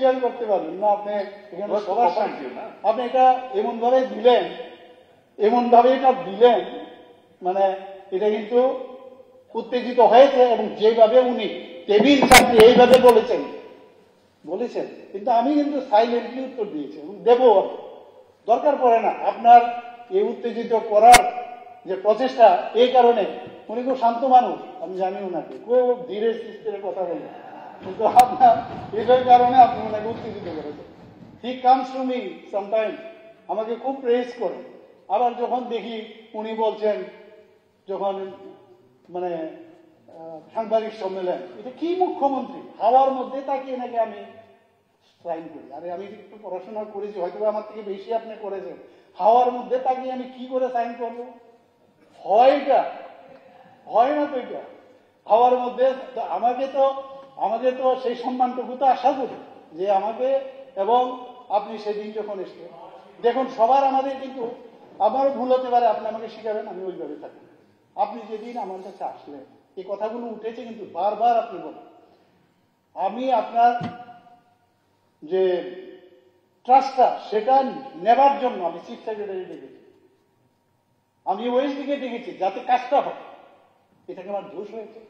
Share করতে পারবেন না আপনি এখানে সবার সামনে আপনি এটা এমন ভাবে দিলেন এটা দিলেন মানে এটা কিন্তু উত্তেজিত হয়েছে এবং যেভাবে উনি টেবিল চাকরি এইভাবে বলেছেন কিন্তু আমি কিন্তু সাইলেন্টলি উত্তর দিয়েছি এবং দেব দরকার পড়ে না আপনার এই উত্তেজিত করার যে প্রচেষ্টা এই কারণে উনি খুব শান্ত মানুষ আমি জানি ওনাকে খুব ধীরে সুস্থিরে কথা বলবেন কিন্তু আপনার এটার কারণে আপনি ওনাকে উত্তেজিত করেছেন he comes to me sometime আমাকে খুব প্রেস করেন আবার যখন দেখি উনি বলছেন যখন মানে সাংবাদিক সম্মেলন এটা কি মুখ্যমন্ত্রী হাওয়ার মধ্যে তাকিয়ে নাকি আমি সাইন করি আরে আমি একটু পড়াশোনা করেছি হয়তো আমার থেকে বেশি আপনি করেছেন হাওয়ার মধ্যে তাকিয়ে আমি কি করে সাইন করবো হয় না তো এটা হাওয়ার মধ্যে আমাকে তো সেই সম্মানটুকু তো আশা করি যে আমাকে এবং আপনি সেদিন যখন এসে দেখুন সবার আমাদের কিন্তু আমারও ভুল হতে পারে আপনি আমাকে শিখাবেন আমি ওইভাবে থাকি আপনি যেদিন আমার কাছে আসলেন এই কথাগুলো উঠেছে কিন্তু বারবার আপনি বলেন আমি আপনার যে ট্রাস্টটা সেটা নেবার জন্য আমি চিফ সেক্রেটারি ডেকেছি আমি ওএসডিকে ডেকেছি যাতে কাজটা হয় এটাকে আমার দোষ হয়েছে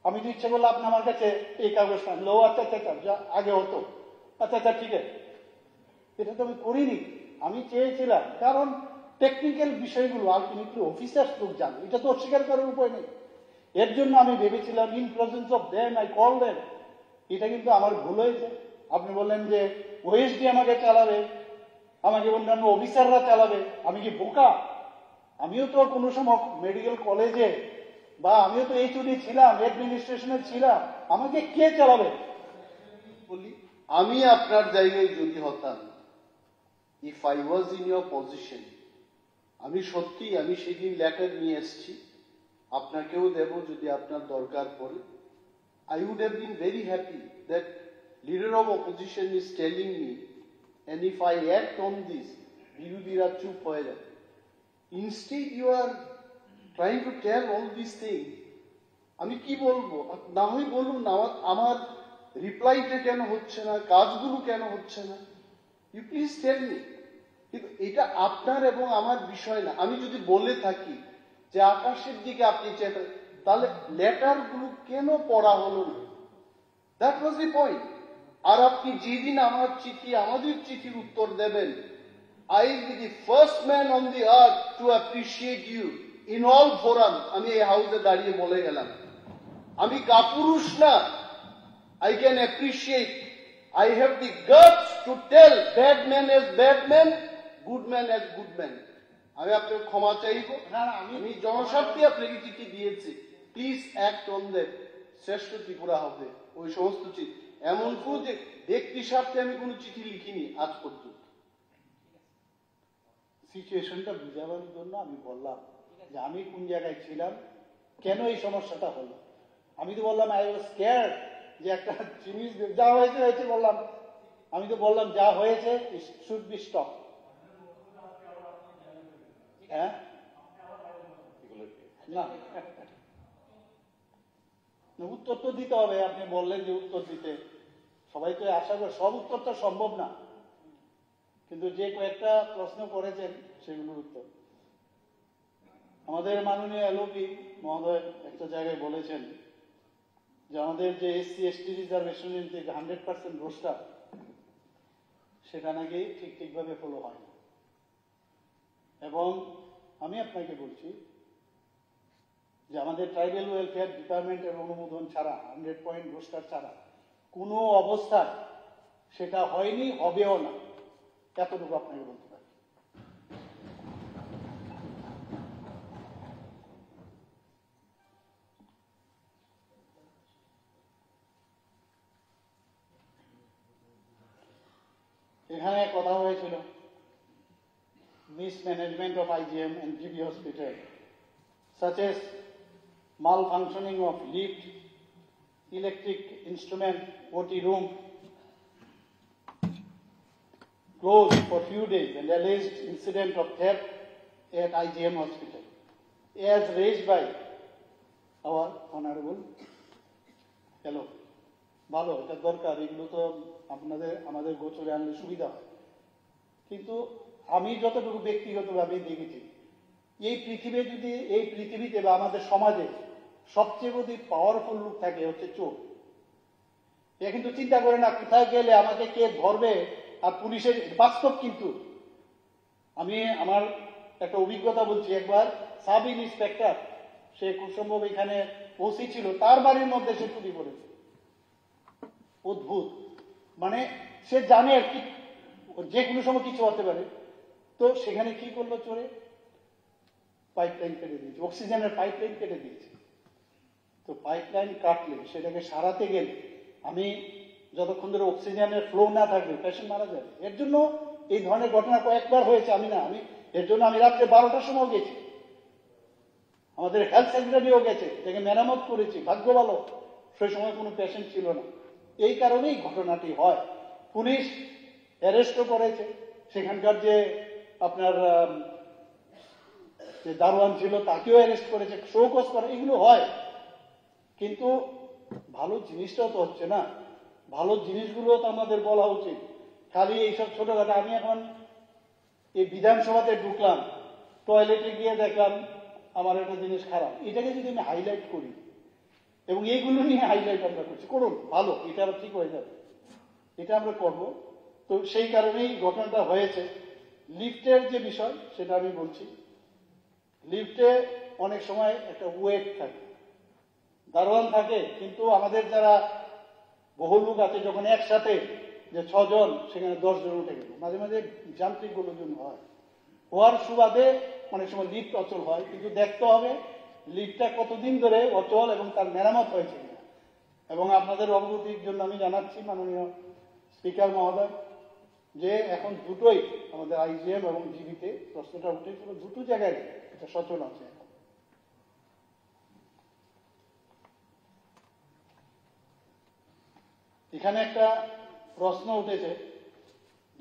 আমি তো ইচ্ছে করলে আপনি আমার কাছে এই কাগজটা লো আচ্ছা আগে হতো আচ্ছা ঠিক আছে এটা তো আমি করিনি আমি চেয়েছিলাম কারণ টেকনিক্যাল বিষয়গুলো আলটিমেটলি অফিসার্স লোক জানে এটা তো অস্বীকার করার উপায় নেই এর জন্য আমি ভেবেছিলাম in presence of them I call them এটা কিন্তু আমার ভুল হয়েছে আপনি বললেন যে ওএসডি আমাকে চালাবে আমাকে অন্যান্য অফিসাররা চালাবে আমি কি বোকা আমিও তো কোনো সময় মেডিকেল কলেজে বা আমিও তো এইচওডি ছিলাম অ্যাডমিনিস্ট্রেশনে ছিলাম আমাকে কে চালাবে বলি আমি আপনার জায়গায় যদি হতাম if I was in your position আমি সেদিন লেটার নিয়ে এসেছি আপনাকেও দেব যদি আপনার দরকার পড়ে I would have been very happy that leader of opposition is telling me and if I act on this বিরোধীরা চুপ হয়ে যাবে instead you are trying to tell all these things আমি কি বলবো না হয় বলুন না আমার রিপ্লাইটা কেন হচ্ছে না কাজগুলো কেন হচ্ছে না ইউ প্লিজ টেল মি কিন্তু এটা আপনার এবং আমার বিষয় না আমি যদি বলে থাকি যে আকাশের দিকে আপনি তাহলে লেটার গুলো কেন পড়া হলো না দ্যাট ওয়াজ দি পয়েন্ট আর আপনি যেদিন আমাদের চিঠির উত্তর দেবেন I will be the first man on the earth to appreciate you in all forum আমি এই হাউসে দাঁড়িয়ে বলে গেলাম আমি কাপুরুষ না I can appreciate I have the guts to tell bad man as bad man good man as good man আমি আপনার ক্ষমা চাইব আমি জনস্বার্থে আপনাকে চিঠি দিয়েছি প্লিজ অ্যাক্ট অন দ্যাট শ্রেষ্ঠ ত্রিপুরা হবে ওই সমস্ত চিঠি এমন কোন যে ব্যক্তি স্বার্থে আমি কোনো চিঠি লিখিনি আজ পর্যন্ত সিচুয়েশনটা বুঝাবার জন্য আমি বললাম যে আমি কোন জায়গায় ছিলাম কেন এই সমস্যাটা হলো আমি তো বললাম আই ওয়াজ স্কেয়ার্ড যে একটা জিনিস যা হয়েছে বললাম আমি তো বললাম যা হয়েছে শুড বি স্টপ হ্যাঁ না উত্তর তো দিতে হবে আপনি বললেন যে উত্তর দিতে সবাই তো আশা করে সব উত্তর তো সম্ভব না কিন্তু যে কয়েকটা প্রশ্ন করেছেন সেগুলোর উত্তর আমাদের মাননীয় এলওপি মহোদয় একটা জায়গায় বলেছেন যে আমাদের যে এসসি এসটি রিজার্ভেশনের যে 100% রোস্টার সেটা নাকি ঠিকভাবে ফলো হয় না এবং আমি আপনাকে বলছি যে আমাদের ট্রাইবাল ওয়েলফেয়ার ডিপার্টমেন্টের অনুমোদন ছাড়া 100% রোস্টার ছাড়া কোনো অবস্থায় সেটা হয়নি হবেও না এতটুকু আপনাকে বলতে পারি এখানে কথা হয়েছিল mismanagement of IGM and GB Hospital, such as malfunctioning of lift, electric instrument, OT room, closed for few days, and alleged incident of theft at IGM Hospital, as raised by our Honorable Fellow. ভালো, এটা দরকার, এগুলো তো আমাদের গোচরে আনলে সুবিধা হয়। কিন্তু আমি যতটুকু ব্যক্তিগতভাবে দেখেছি, এই পৃথিবীতে বা আমাদের সমাজে সবচেয়ে যদি পাওয়ারফুল লোক থাকে হচ্ছে চোর। এ কিন্তু চিন্তা করে না কোথায় গেলে আমাকে কে ধরবে, আর পুলিশের বাস্তব। কিন্তু আমি আমার একটা অভিজ্ঞতা বলছি। একবার সাব ইন্সপেক্টর, সে খুব সম্ভব এখানে ওসি ছিল, তার বাড়ির মধ্যে সে চুরি করেছে। অদ্ভুত, মানে সে জানে আর কি যে কোনো সময় কিছু হতে পারে। তো সেখানে কি করলো চোরে? পাইপলাইন কেটে দিয়েছে, অক্সিজেনের পাইপলাইন কেটে দিয়েছে। তো পাইপলাইন কাটলে সেটাকে সারাতে গেলে আমি যতক্ষণ ধরে অক্সিজেনের ফ্লো না থাকবে পেশেন্ট মারা যাবে। এর জন্য এই ধরনের ঘটনা কয়েকবার হয়েছে। আমি এর জন্য আমি রাত্রে 12টার সময় গেছি, আমাদের হেলথ সেক্রেটারিও গেছে, এটাকে মেরামত করেছি। ভাগ্য ভালো সেই সময় কোনো পেশেন্ট ছিল না। এই কারণেই ঘটনাটি হয়। পুলিশ অ্যারেস্টও করেছে, সেখানকার যে আপনার যে দারোয়ান ছিল তাকেও অ্যারেস্ট করেছে, শোকজ করে, এগুলো হয়। কিন্তু ভালো জিনিসটাও তো হচ্ছে না। ভালো জিনিসগুলো তো আমাদের বলা উচিত, খালি এইসব ছোটখাটো। আমি এখন এই বিধানসভাতে ঢুকলাম, টয়লেটে গিয়ে দেখলাম আমার একটা জিনিস খারাপ, এটাকে যদি আমি হাইলাইট করি এবং এইগুলো নিয়ে হাইলাইট আমরা করছি, করুন, ভালো, এটা আবার ঠিক হয়ে যাবে, এটা আমরা করব। তো সেই কারণেই ঘটনাটা হয়েছে। লিফটের যে বিষয় সেটা আমি বলছি। লিফটে অনেক সময় একটা ওয়েট থাকে, দারোয়ান থাকে, কিন্তু আমাদের যারা বহু লোক আছে যখন একসাথে যে 6 জন, সেখানে 10 জন উঠে গেল, মাঝে মাঝে যান্ত্রিক গোলযোগ হয়। হওয়ার সুবাদে অনেক সময় লিফট অচল হয়। কিন্তু দেখতে হবে লিফটটা কতদিন ধরে অচল এবং তার মেরামত হয়েছে কিনা। এবং আপনাদের অবগতির জন্য আমি জানাচ্ছি মাননীয় স্পিকার মহোদয়, যে এখন দুটোই আমাদের আইজিএম এবং জিবিতে প্রশ্নটা উঠেছিল, দুটো জায়গায় এটা সচল আছে। এখানে একটা প্রশ্ন উঠেছে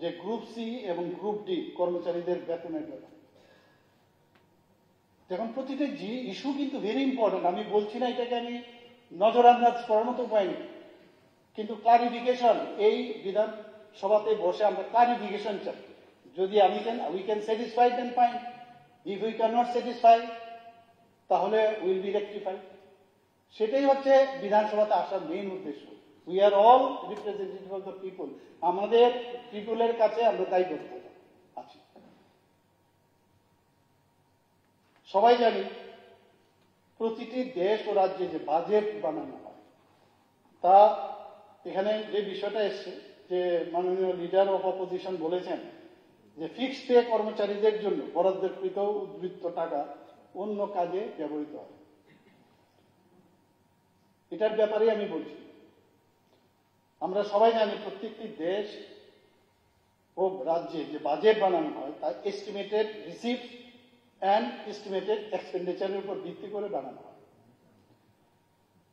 যে গ্রুপ সি এবং গ্রুপ ডি কর্মচারীদের বেতনের ব্যাপারে। দেখুন, প্রতিটা ইস্যু কিন্তু ভেরি ইম্পর্টেন্ট। আমি বলছি না এটাকে আমি নজর আন্দাজ করার মতো পাইনি, কিন্তু ক্লারিফিকেশন, এই বিধান সভাতে বসে আমরা ক্লারিফিকেশন চাই। যদি we can satisfy then fine, if we can not satisfy তাহলে উইল বি রেকটিফাইড। সেটাই হচ্ছে বিধানসভাতে আসার মেইন উদ্দেশ্য। We are all representative of the people, আমাদের পিপলের কাছে আমরা দায়বদ্ধ আছি। সবাই জানি প্রতিটি দেশ ও রাজ্যে যে বাজেট বানানো হয়, তা এখানে যে বিষয়টা এসছে যে মাননীয় লিডার অফ অপোজিশন বলেছেন যে ফিক্সড পে কর্মচারীদের জন্য বরাদ্দকৃত উদ্বৃত্ত টাকা অন্য কাজে ব্যবহৃত হয়। এটার ব্যাপারে আমি বলছি, আমরা সবাই জানি প্রত্যেকটি দেশ ও রাজ্যে যে বাজেট বানানো হয় তা এস্টিমেটেড রিসিপ্ট অ্যান্ড এস্টিমেটেড এক্সপেন্ডিচারের উপর ভিত্তি করে বানানো হয়।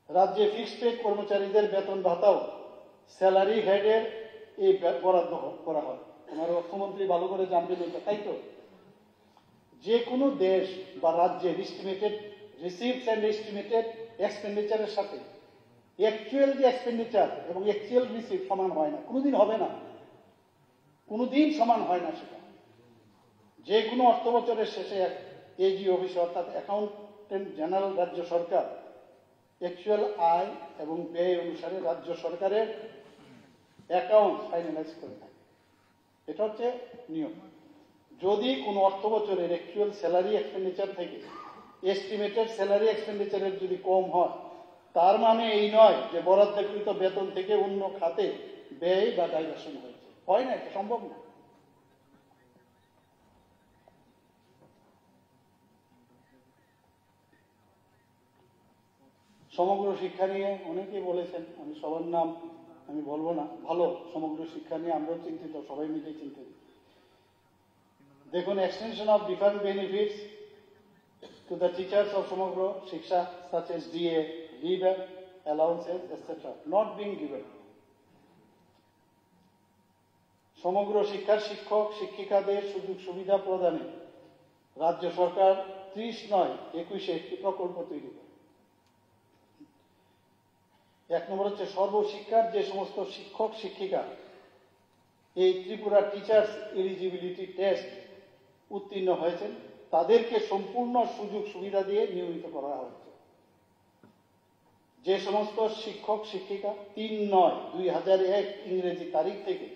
রাজ্যে ফিক্সড পে কর্মচারীদের বেতন ভাতাও স্যালারি হেডের এই বরাদ্দ করা হয়। আমার অর্থমন্ত্রী ভালো করে জানবেন এটা, তাই তো? যে কোনো দেশ বা রাজ্যের এস্টিমেটেড রিসিপ্টস অ্যান্ড এস্টিমেটেড এক্সপেন্ডিচারের সাথে অ্যাকচুয়াল যে এক্সপেন্ডিচার এবং অ্যাকচুয়াল রিসিপ্ট সমান হয় না, কোনোদিন হবে না, কোনোদিন সমান হয় না। সেটা যে কোনো অর্থ বছরের শেষে এজি অফিস অর্থাৎ অ্যাকাউন্টেন্ট জেনারেল রাজ্য সরকার অ্যাকচুয়াল আয় এবং ব্যয় অনুসারে রাজ্য সরকারের অ্যাকাউন্ট ফাইনালাইজ করে থাকে। এটা হচ্ছে নিয়ম। যদি কোনো অর্থ বছরের অ্যাকচুয়াল স্যালারি এক্সপেন্ডিচার থেকে এস্টিমেটেড স্যালারি এক্সপেন্ডিচারের যদি কম হয়, তার মানে এই নয় যে বরাদ্দকৃত বেতন থেকে অন্য খাতে ব্যয় বা ডাইভার্সন হয়েছে। হয় না, এটা সম্ভব না। সমগ্র শিক্ষা নিয়ে অনেকেই বলেছেন, আমি সবার নাম আমি বলবো না। ভালো, সমগ্র শিক্ষা নিয়ে আমরাও চিন্তিত, সবাই মিলে চিন্তিত। দেখুন, extension of different benefits to the teachers of সমগ্র শিক্ষা such as DA, leave allowances, etc. not being given. সমগ্র শিক্ষার শিক্ষক শিক্ষিকাদের সুযোগ সুবিধা প্রদানে রাজ্য সরকার 30/9/21 একটি প্রকল্প তৈরি করে। এক নম্বর হচ্ছে সর্বশিক্ষার যে সমস্ত শিক্ষক শিক্ষিকা এই ত্রিপুরা টিচার্স এলিজিবিলিটি টেস্ট উত্তীর্ণ হয়েছেন তাদেরকে সম্পূর্ণ সুযোগ সুবিধা দিয়ে নিয়মিত করা হয়েছে। যে সমস্ত শিক্ষক শিক্ষিকা ৩/৯/২০০১ ইংরেজি তারিখ থেকে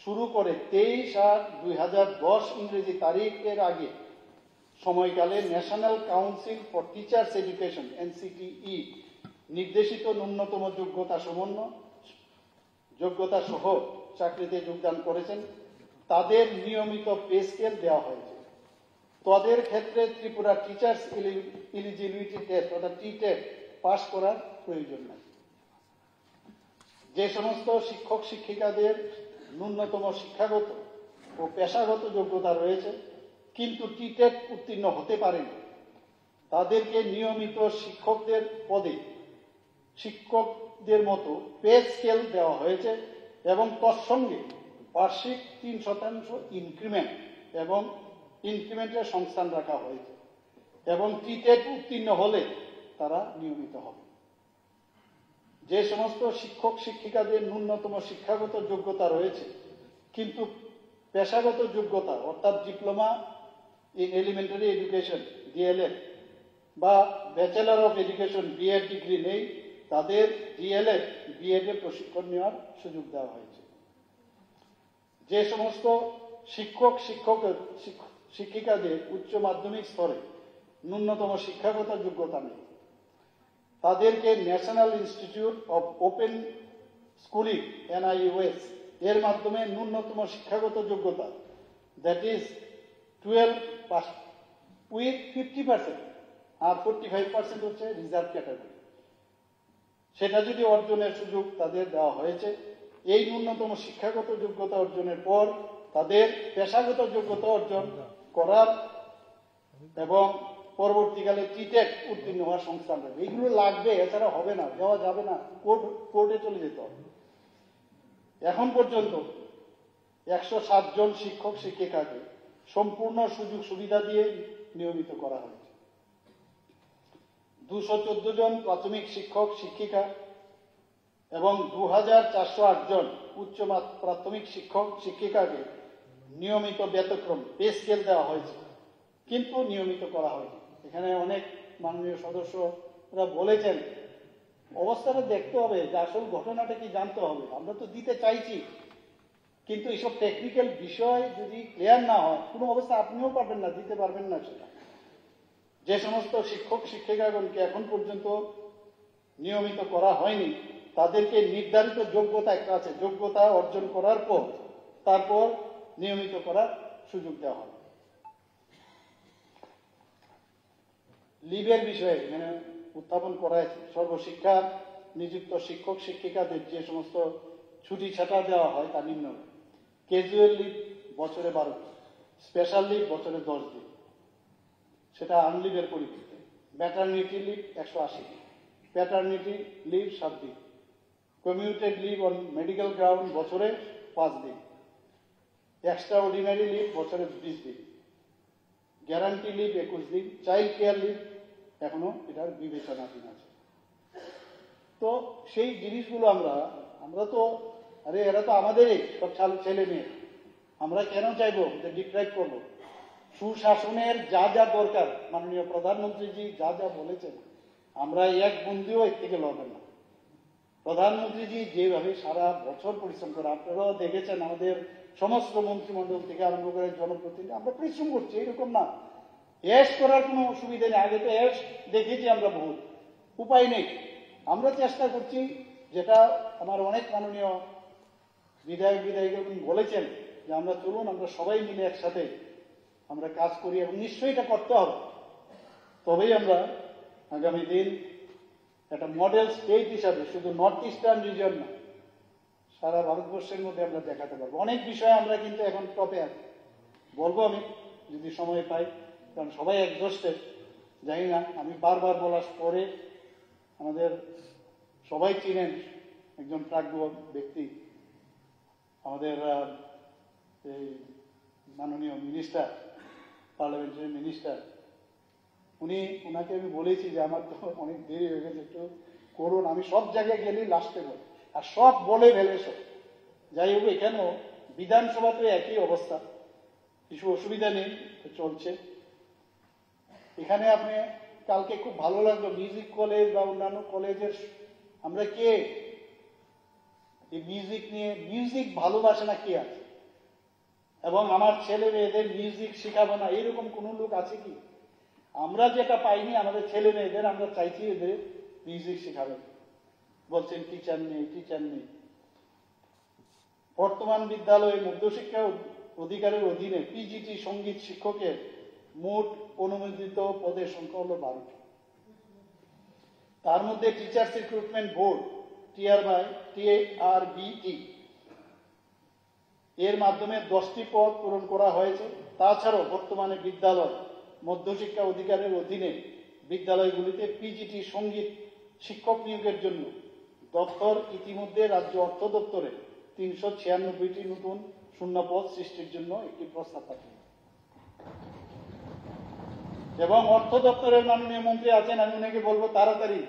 শুরু করে ২৩/৮/২০১০ ইংরেজি তারিখের আগে সময়কালে national council for teachers education NCTE নির্দেশিত ন্যূনতম যোগ্যতা সহ চাকরিতে যোগদান করেছেন তাদের নিয়মিত পে স্কেল দেওয়া হয়েছে। তাদের ক্ষেত্রে ত্রিপুরা টিচার্স এলিজিবিলিটি টেস্ট অর্থাৎ TTET পাশ করার প্রয়োজন নেই। যে সমস্ত শিক্ষক শিক্ষিকাদের ন্যূনতম শিক্ষাগত ও পেশাগত যোগ্যতা রয়েছে কিন্তু TTET উত্তীর্ণ হতে পারেনি তাদেরকে নিয়মিত শিক্ষকদের পদে শিক্ষকদের মতো পে স্কেল দেওয়া হয়েছে এবং তৎসঙ্গে বার্ষিক 3% ইনক্রিমেন্ট এবং ইনক্রিমেন্টের সংস্থান রাখা হয়েছে এবং TTET উত্তীর্ণ হলে তারা নিয়মিত হবে। যে সমস্ত শিক্ষক শিক্ষিকাদের ন্যূনতম শিক্ষাগত যোগ্যতা রয়েছে কিন্তু পেশাগত যোগ্যতা অর্থাৎ diploma in elementary education DLED বা bachelor of education BEd degree নেই তাদের DLED BEd এর প্রশিক্ষণ নেওয়ার সুযোগ দেওয়া হয়েছে। যে সমস্ত শিক্ষিকাদের উচ্চ মাধ্যমিক স্তরে ন্যূনতম শিক্ষাগত যোগ্যতা নেই তাদেরকে national institute of open schooling NIOS এর মাধ্যমে ন্যূনতম শিক্ষাগত যোগ্যতা দ্যাট ইজ 12 পাস উইথ 50% আর 45% হচ্ছে রিজার্ভ ক্যাটাগরি সেটা যদি অর্জনের সুযোগ তাদের দেওয়া হয়েছে। এই ন্যূনতম শিক্ষাগত যোগ্যতা অর্জনের পর তাদের পেশাগত যোগ্যতা অর্জন করার এবং পরবর্তীকালে TTET উত্তীর্ণ হওয়ার সংস্থান রয়েছে। এইগুলো লাগবে, এছাড়া হবে না, দেওয়া যাবে না, কোর্টে চলে যেতে হবে। এখন পর্যন্ত 107 জন শিক্ষক শিক্ষিকাকে সম্পূর্ণ সুযোগ সুবিধা দিয়ে নিয়মিত করা হয়েছে। 214 জন প্রাথমিক শিক্ষক শিক্ষিকা এবং 2408 জন উচ্চ প্রাথমিক শিক্ষক শিক্ষিকাকে নিয়মিত ব্যতিক্রম পে স্কেল দেওয়া হয়েছে কিন্তু নিয়মিত করা হয়নি। এখানে অনেক মাননীয় সদস্যরা বলেছেন অবস্থাটা দেখতে হবে যে আসল ঘটনাটা কি জানতে হবে। আমরা তো দিতে চাইছি কিন্তু এইসব টেকনিক্যাল বিষয় যদি ক্লিয়ার না হয় কোনো অবস্থা আপনিও পারবেন না, দিতে পারবেন না সেটা। যে সমস্ত শিক্ষক শিক্ষিকাগণকে এখন পর্যন্ত নিয়মিত করা হয়নি তাদেরকে নির্ধারিত যোগ্যতা একটা আছে, যোগ্যতা অর্জন করার পর তারপর নিয়মিত করার সুযোগ দেওয়া হবে। লিভের বিষয়ে এখানে উত্থাপন করা হয়েছে। সর্বশিক্ষা নিযুক্ত শিক্ষক শিক্ষিকাদের যে সমস্ত ছুটি ছাটা দেওয়া হয় তা নিম্ন: ক্যাজুয়াল লিভ বছরে 12 দিন, স্পেশাল লিভ বছরে 10 দিন, সেটা আনলিভের পরিবর্তে; ম্যাটারনিটি লিভ 180 দিন, প্যাটারনিটি লিভ 7 দিন, commuted leave on medical ground বছরে 5 দিন, এক্সট্রা অর্ডিনারি লিভ বছরে 20 দিন, গ্যারান্টি লিভ 21 দিন, চাইল্ড কেয়ার লিভ এখনো এটার বিবেচনাধীন আছে। তো সেই জিনিসগুলো আমরা তো এরা তো আমাদেরই সব ছেলে মেয়ে, আমরা কেন চাইবো যে ডিপ্রাইভ করবো? সুশাসনের যা যা দরকার মাননীয় প্রধানমন্ত্রীজি যা যা বলেছেন আমরা এক বন্দিও এর থেকে লড়বেন না। প্রধানমন্ত্রীজি যেভাবে সারা বছর পরিশ্রম করে, আপনারাও দেখেছেন আমাদের সমস্ত মন্ত্রিমণ্ডল থেকে আরম্ভ করে জনপ্রতিনিধি আমরা পরিশ্রম করছি, এরকম না এস করার কোনো অসুবিধা নেই। আগে তো এস দেখেছি আমরা বহুত, উপায় নেই। আমরা চেষ্টা করছি, যেটা আমার অনেক মাননীয় বিধায়িকা বলেছেন যে আমরা চলুন আমরা সবাই মিলে একসাথে আমরা কাজ করি এবং নিশ্চয়ই এটা করতে হবে। তবেই আমরা আগামী দিন একটা মডেল স্টেট হিসাবে শুধু নর্থ ইস্টার্ন রিজন না সারা ভারতবর্ষের মধ্যে আমরা দেখাতে পারবো। অনেক বিষয়ে আমরা কিন্তু এখন টপে আছি, বলবো আমি যদি সময় পাই, কারণ সবাই একজোস্টেড। জানি না, আমি বারবার বলার পরে আমাদের সবাই চিনেন একজন প্রাজ্ঞ ব্যক্তি, আমাদের এই মাননীয় মিনিস্টার, পার্লামেন্টারি মিনিস্টার, ওনাকে আমি বলেছি যে আমার তো অনেক দেরি হয়ে গেছে, একটু করুন, আমি সব জায়গায় গেলেই লাস্টে বলি, আর সব বলে ফেলে সব। যাই হোক, এখানেও বিধানসভাতে একই অবস্থা, কিছু অসুবিধা নেই, চলছে। এখানে আপনি কালকে খুব ভালো লাগলো, মিউজিক কলেজ বা অন্যান্য কলেজের আমরা কে এই মিউজিক নিয়ে, মিউজিক ভালোবাসে না কে আছে? এবং আমার ছেলে মেয়েদের মিউজিক শেখাবো না, এরকম কোন লোক আছে কি? আমরা যেটা পাইনি আমাদের ছেলে মেয়েদের, আমরা চাইছি এদের মিউজিক শেখাবেন, বলছেন টিচার নেই, টিচার নেই। বর্তমান বিদ্যালয়ে মধ্যশিক্ষা অধিকারের অধীনে পিজিটি সঙ্গীত শিক্ষকের মোট অনুমোদিত পদের সংখ্যা হল 12টি। তার মধ্যে টিচার্স রিক্রুটমেন্ট বোর্ড TRBE এর মাধ্যমে 10টি পদ পূরণ করা হয়েছে। তাছাড়াও বর্তমানে বিদ্যালয় মধ্যশিক্ষা অধিকারের অধীনে বিদ্যালয়গুলিতে পিজিটি সঙ্গীত শিক্ষক নিয়োগের জন্য দপ্তর ইতিমধ্যে রাজ্য অর্থ দপ্তরে 396টি নতুন শূন্যপদ সৃষ্টির জন্য একটি প্রস্তাব পাঠিয়েছে। এবং অর্থ দপ্তরের মাননীয় মন্ত্রী আছেন, আমি ওনাকে বলবো তাড়াতাড়ি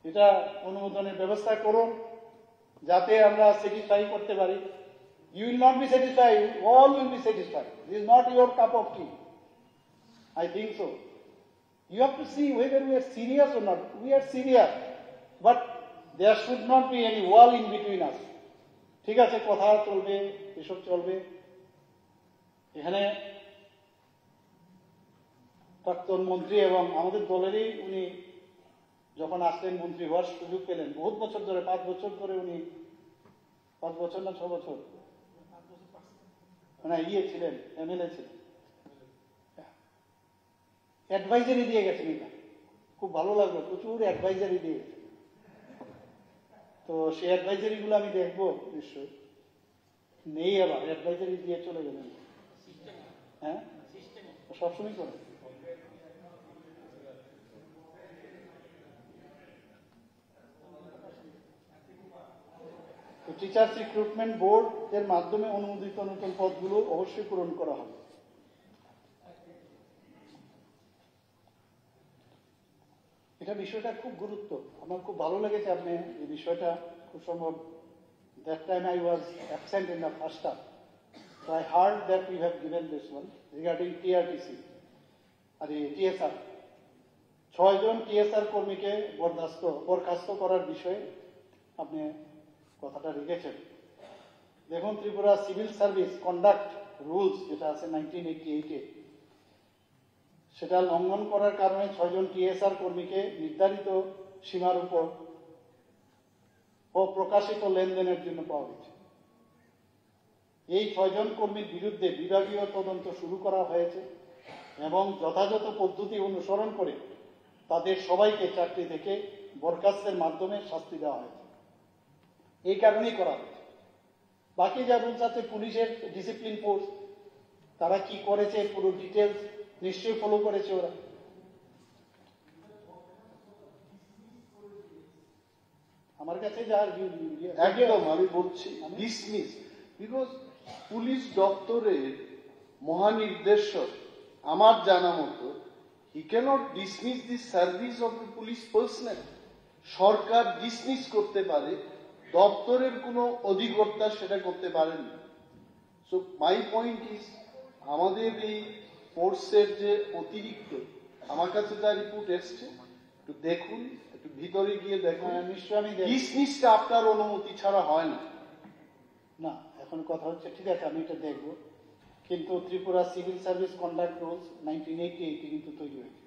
এটা অনুমোদনের ব্যবস্থা করুন, যাতে আমরা স্যাটিসফাই করতে পারি। You will not be satisfied, all will be satisfied. This is not your cup of tea. I think so. You have to see whether we are serious or not. We are serious, but there should not be any wall in between us. ঠিক আছে, কথা চলবে, এসব চলবে। এখানে প্রাক্তন মন্ত্রী এবং আমাদের দলেরই উনি যখন আসলেন, মন্ত্রী হওয়ার সুযোগ পেলেন, বহুত বছর ধরে, 5 বছর ধরে উনি, 5 বছর না 6 বছর মানে ছিলেন, MLA ছিলেন, অ্যাডভাইজারি দিয়ে গেছেন। এটা খুব ভালো লাগলো, প্রচুর অ্যাডভাইজারি দিয়ে গেছেন। তো সেই অ্যাডভাইজারি গুলো আমি দেখবো নিশ্চয়ই। নেই, আবার অ্যাডভাইজারি দিয়ে চলে গেলেন। হ্যাঁ, সবসময় করে। টিচার্স রিক্রুটমেন্ট বোর্ড এর মাধ্যমে অনুমোদিত নতুন পদগুলো অবশ্যই পূরণ করা হবে। এটা বিষয়টা খুব গুরুত্ব, আমার খুব ভালো লেগেছে আপনি এই বিষয়টা, খুব সম্ভব that time I was absent in the first term, so I heard that you have given this one regarding TRTC R TSR। 6 John TSR কর্মীকে বরখাস্ত করার বিষয়ে আপনি কথাটা রেখেছেন। দেখুন, Tripura civil service conduct rules যেটা আছে 1988-এ, সেটা লঙ্ঘন করার কারণে 6 জন TSR কর্মীকে নির্ধারিত সীমার উপর অপ্রকাশিত লেনদেনের জন্য পাওয়া গেছে। এই 6 জন কর্মীর বিরুদ্ধে বিভাগীয় তদন্ত শুরু করা হয়েছে এবং যথাযথ পদ্ধতি অনুসরণ করে তাদের সবাইকে চাকরি থেকে বরখাস্তের মাধ্যমে শাস্তি দেওয়া হয়েছে। এই কারণেই করা হয়েছে। বাকি যা রুলস আছে, পুলিশের ডিসিপ্লিন ফোর্স, তারা কি করেছে পুরো ডিটেলস নিশ্চয়ই ফলো করেছে ওরা। আমার কাছে যা একদম আমি বলছি ডিসমিস, বিকজ পুলিশ দপ্তরের মহানির্দেশক আমার জানা মতো he can't dismiss the service of the police personal. সরকার ডিসমিস করতে পারে, দপ্তরের কোনো অধিকর্তা সেটা করতে পারেন না। সো মাই পয়েন্ট ইজ, আমাদের এই ফোর্সের যে অতিরিক্ত, আমার কাছে যা রিপোর্ট এসছে, একটু দেখুন, একটু ভিতরে গিয়ে দেখুন, নিশ্চয়ই আমি ডিসমিসটা আপনার অনুমতি ছাড়া হয় না। না, এখন কথা হচ্ছে, ঠিক আছে আমি এটা দেখবো, কিন্তু Tripura civil service conduct rules 1988 কিন্তু তৈরি হয়েছে।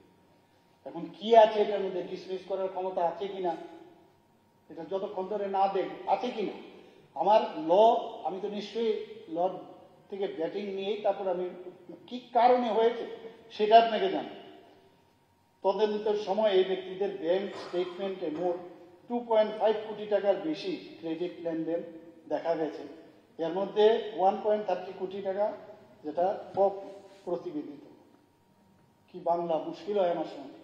এখন কি আছে এটার মধ্যে, ডিসমিস করার ক্ষমতা আছে কিনা, এটা যতক্ষণ ধরে না দেখ আছে কিনা। আমার ল, আমি তো নিশ্চয়ই ল থেকে ব্যাটিং নিয়েই তারপর আমি কি কারণে হয়েছে সেটা আপনাকে জানি। তদন্তের সময় এই ব্যক্তিদের ব্যাংক স্টেটমেন্টে মোট 2.5 কোটি টাকার বেশি ক্রেডিট লেনদেন দেখা গেছে। এর মধ্যে 1.30 কোটি টাকা যেটা অপ্রতিবেদিত। কি বাংলা মুশকিল হয় আমার সঙ্গে,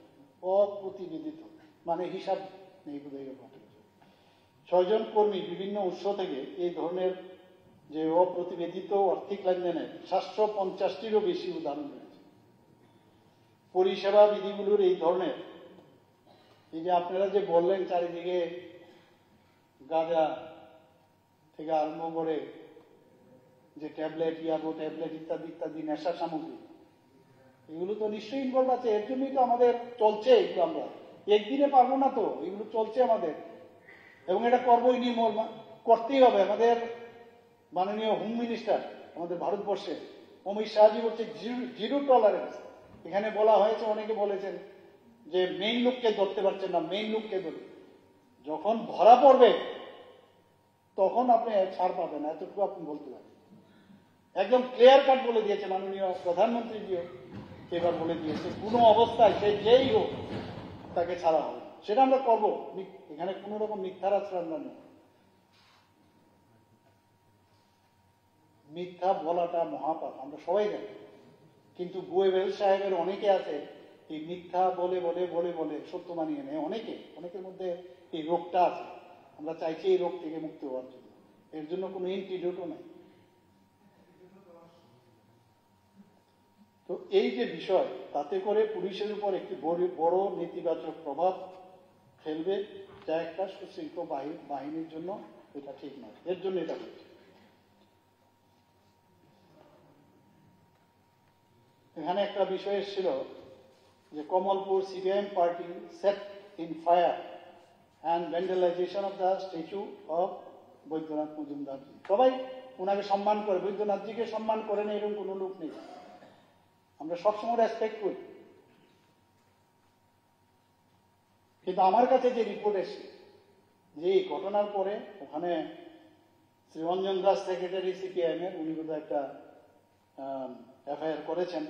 অপ্রতিবেদিত মানে হিসাব নেই বোধহয়। 6 জন কর্মী বিভিন্ন উৎস থেকে এই ধরনের যে অপ্রতিবেদিত আর্থিক লেনদেনের 750টিরও বেশি উদাহরণ রয়েছে। পরিষেবা বিধিগুলোর এই ধরনের এই যে আপনারা যে বললেন চারিদিকে গাঁজা থেকে আরম্ভ করে যে ট্যাবলেট, ইয়াবো ট্যাবলেট ইত্যাদি ইত্যাদি নেশা সামগ্রী, এগুলো তো নিশ্চয়ই ইনভলভ আছে। এর জন্যই তো আমাদের চলছে এগুলো। আমরা একদিনে পারবো না তো, এগুলো চলছে আমাদের, এবং এটা করবোই, নির্মূল করতেই হবে। আমাদের মাননীয় হোম মিনিস্টার আমাদের ভারতবর্ষে অমিত শাহজি বলছে জিরো টলারেন্স। এখানে বলা হয়েছে, অনেকে বলেছেন যে মেইন লোককে ধরতে পারছেন না, মেইন লোককে ধরে যখন ধরা পড়বে তখন আপনি ছাড় পাবেন, এতটুকু আপনি বলতে পারেন। একদম ক্লিয়ার কাট বলে দিয়েছে মাননীয় প্রধানমন্ত্রীজিও, এবার বলে দিয়েছে কোনো অবস্থায় সে যেই হোক তাকে ছাড়া হবে। সেটা আমরা করবো, এখানে কোন রকম মিথ্যার আশ্রয় আমরা নেই। মিথ্যা বলাটা মহাপাপ, আমরা সবাই জানি। কিন্তু বুয়েবেল সাহেবের অনেকে আছে এই মিথ্যা বলে বলে বলে বলে সত্য মানিয়ে নেয়। অনেকের মধ্যে এই রোগটা আছে। আমরা চাইছি এই রোগ থেকে মুক্ত হওয়ার জন্য। এর জন্য কোনো অ্যান্টিডোটও নাই। তো এই যে বিষয়, তাতে করে পুলিশের উপর একটি বড় নেতিবাচক প্রভাব ফেলবে, যা একটা সুশৃঙ্খল বাহিনীর জন্য এটা ঠিক নয়। এর জন্য এটা হচ্ছে। এখানে একটা বিষয় এসেছিল যে Kamalpur CPIM party set in fire and vandalization of the statue of Baidyanath Majumdar. সবাই ওনাকে সম্মান করে, বৈদ্যনাথজিকে সম্মান করে না এরকম কোনো লোক নেই। আমরা সবসময় রেসপেক্ট করি। কিন্তু আমার কাছে যে রিপোর্ট এসছে যে এই ঘটনার পরে ওখানে শ্রীরঞ্জন দাস সেক্রেটারি সিপিআইএম এর, উনি বোধহয় একটা এফআইআর করেছেন,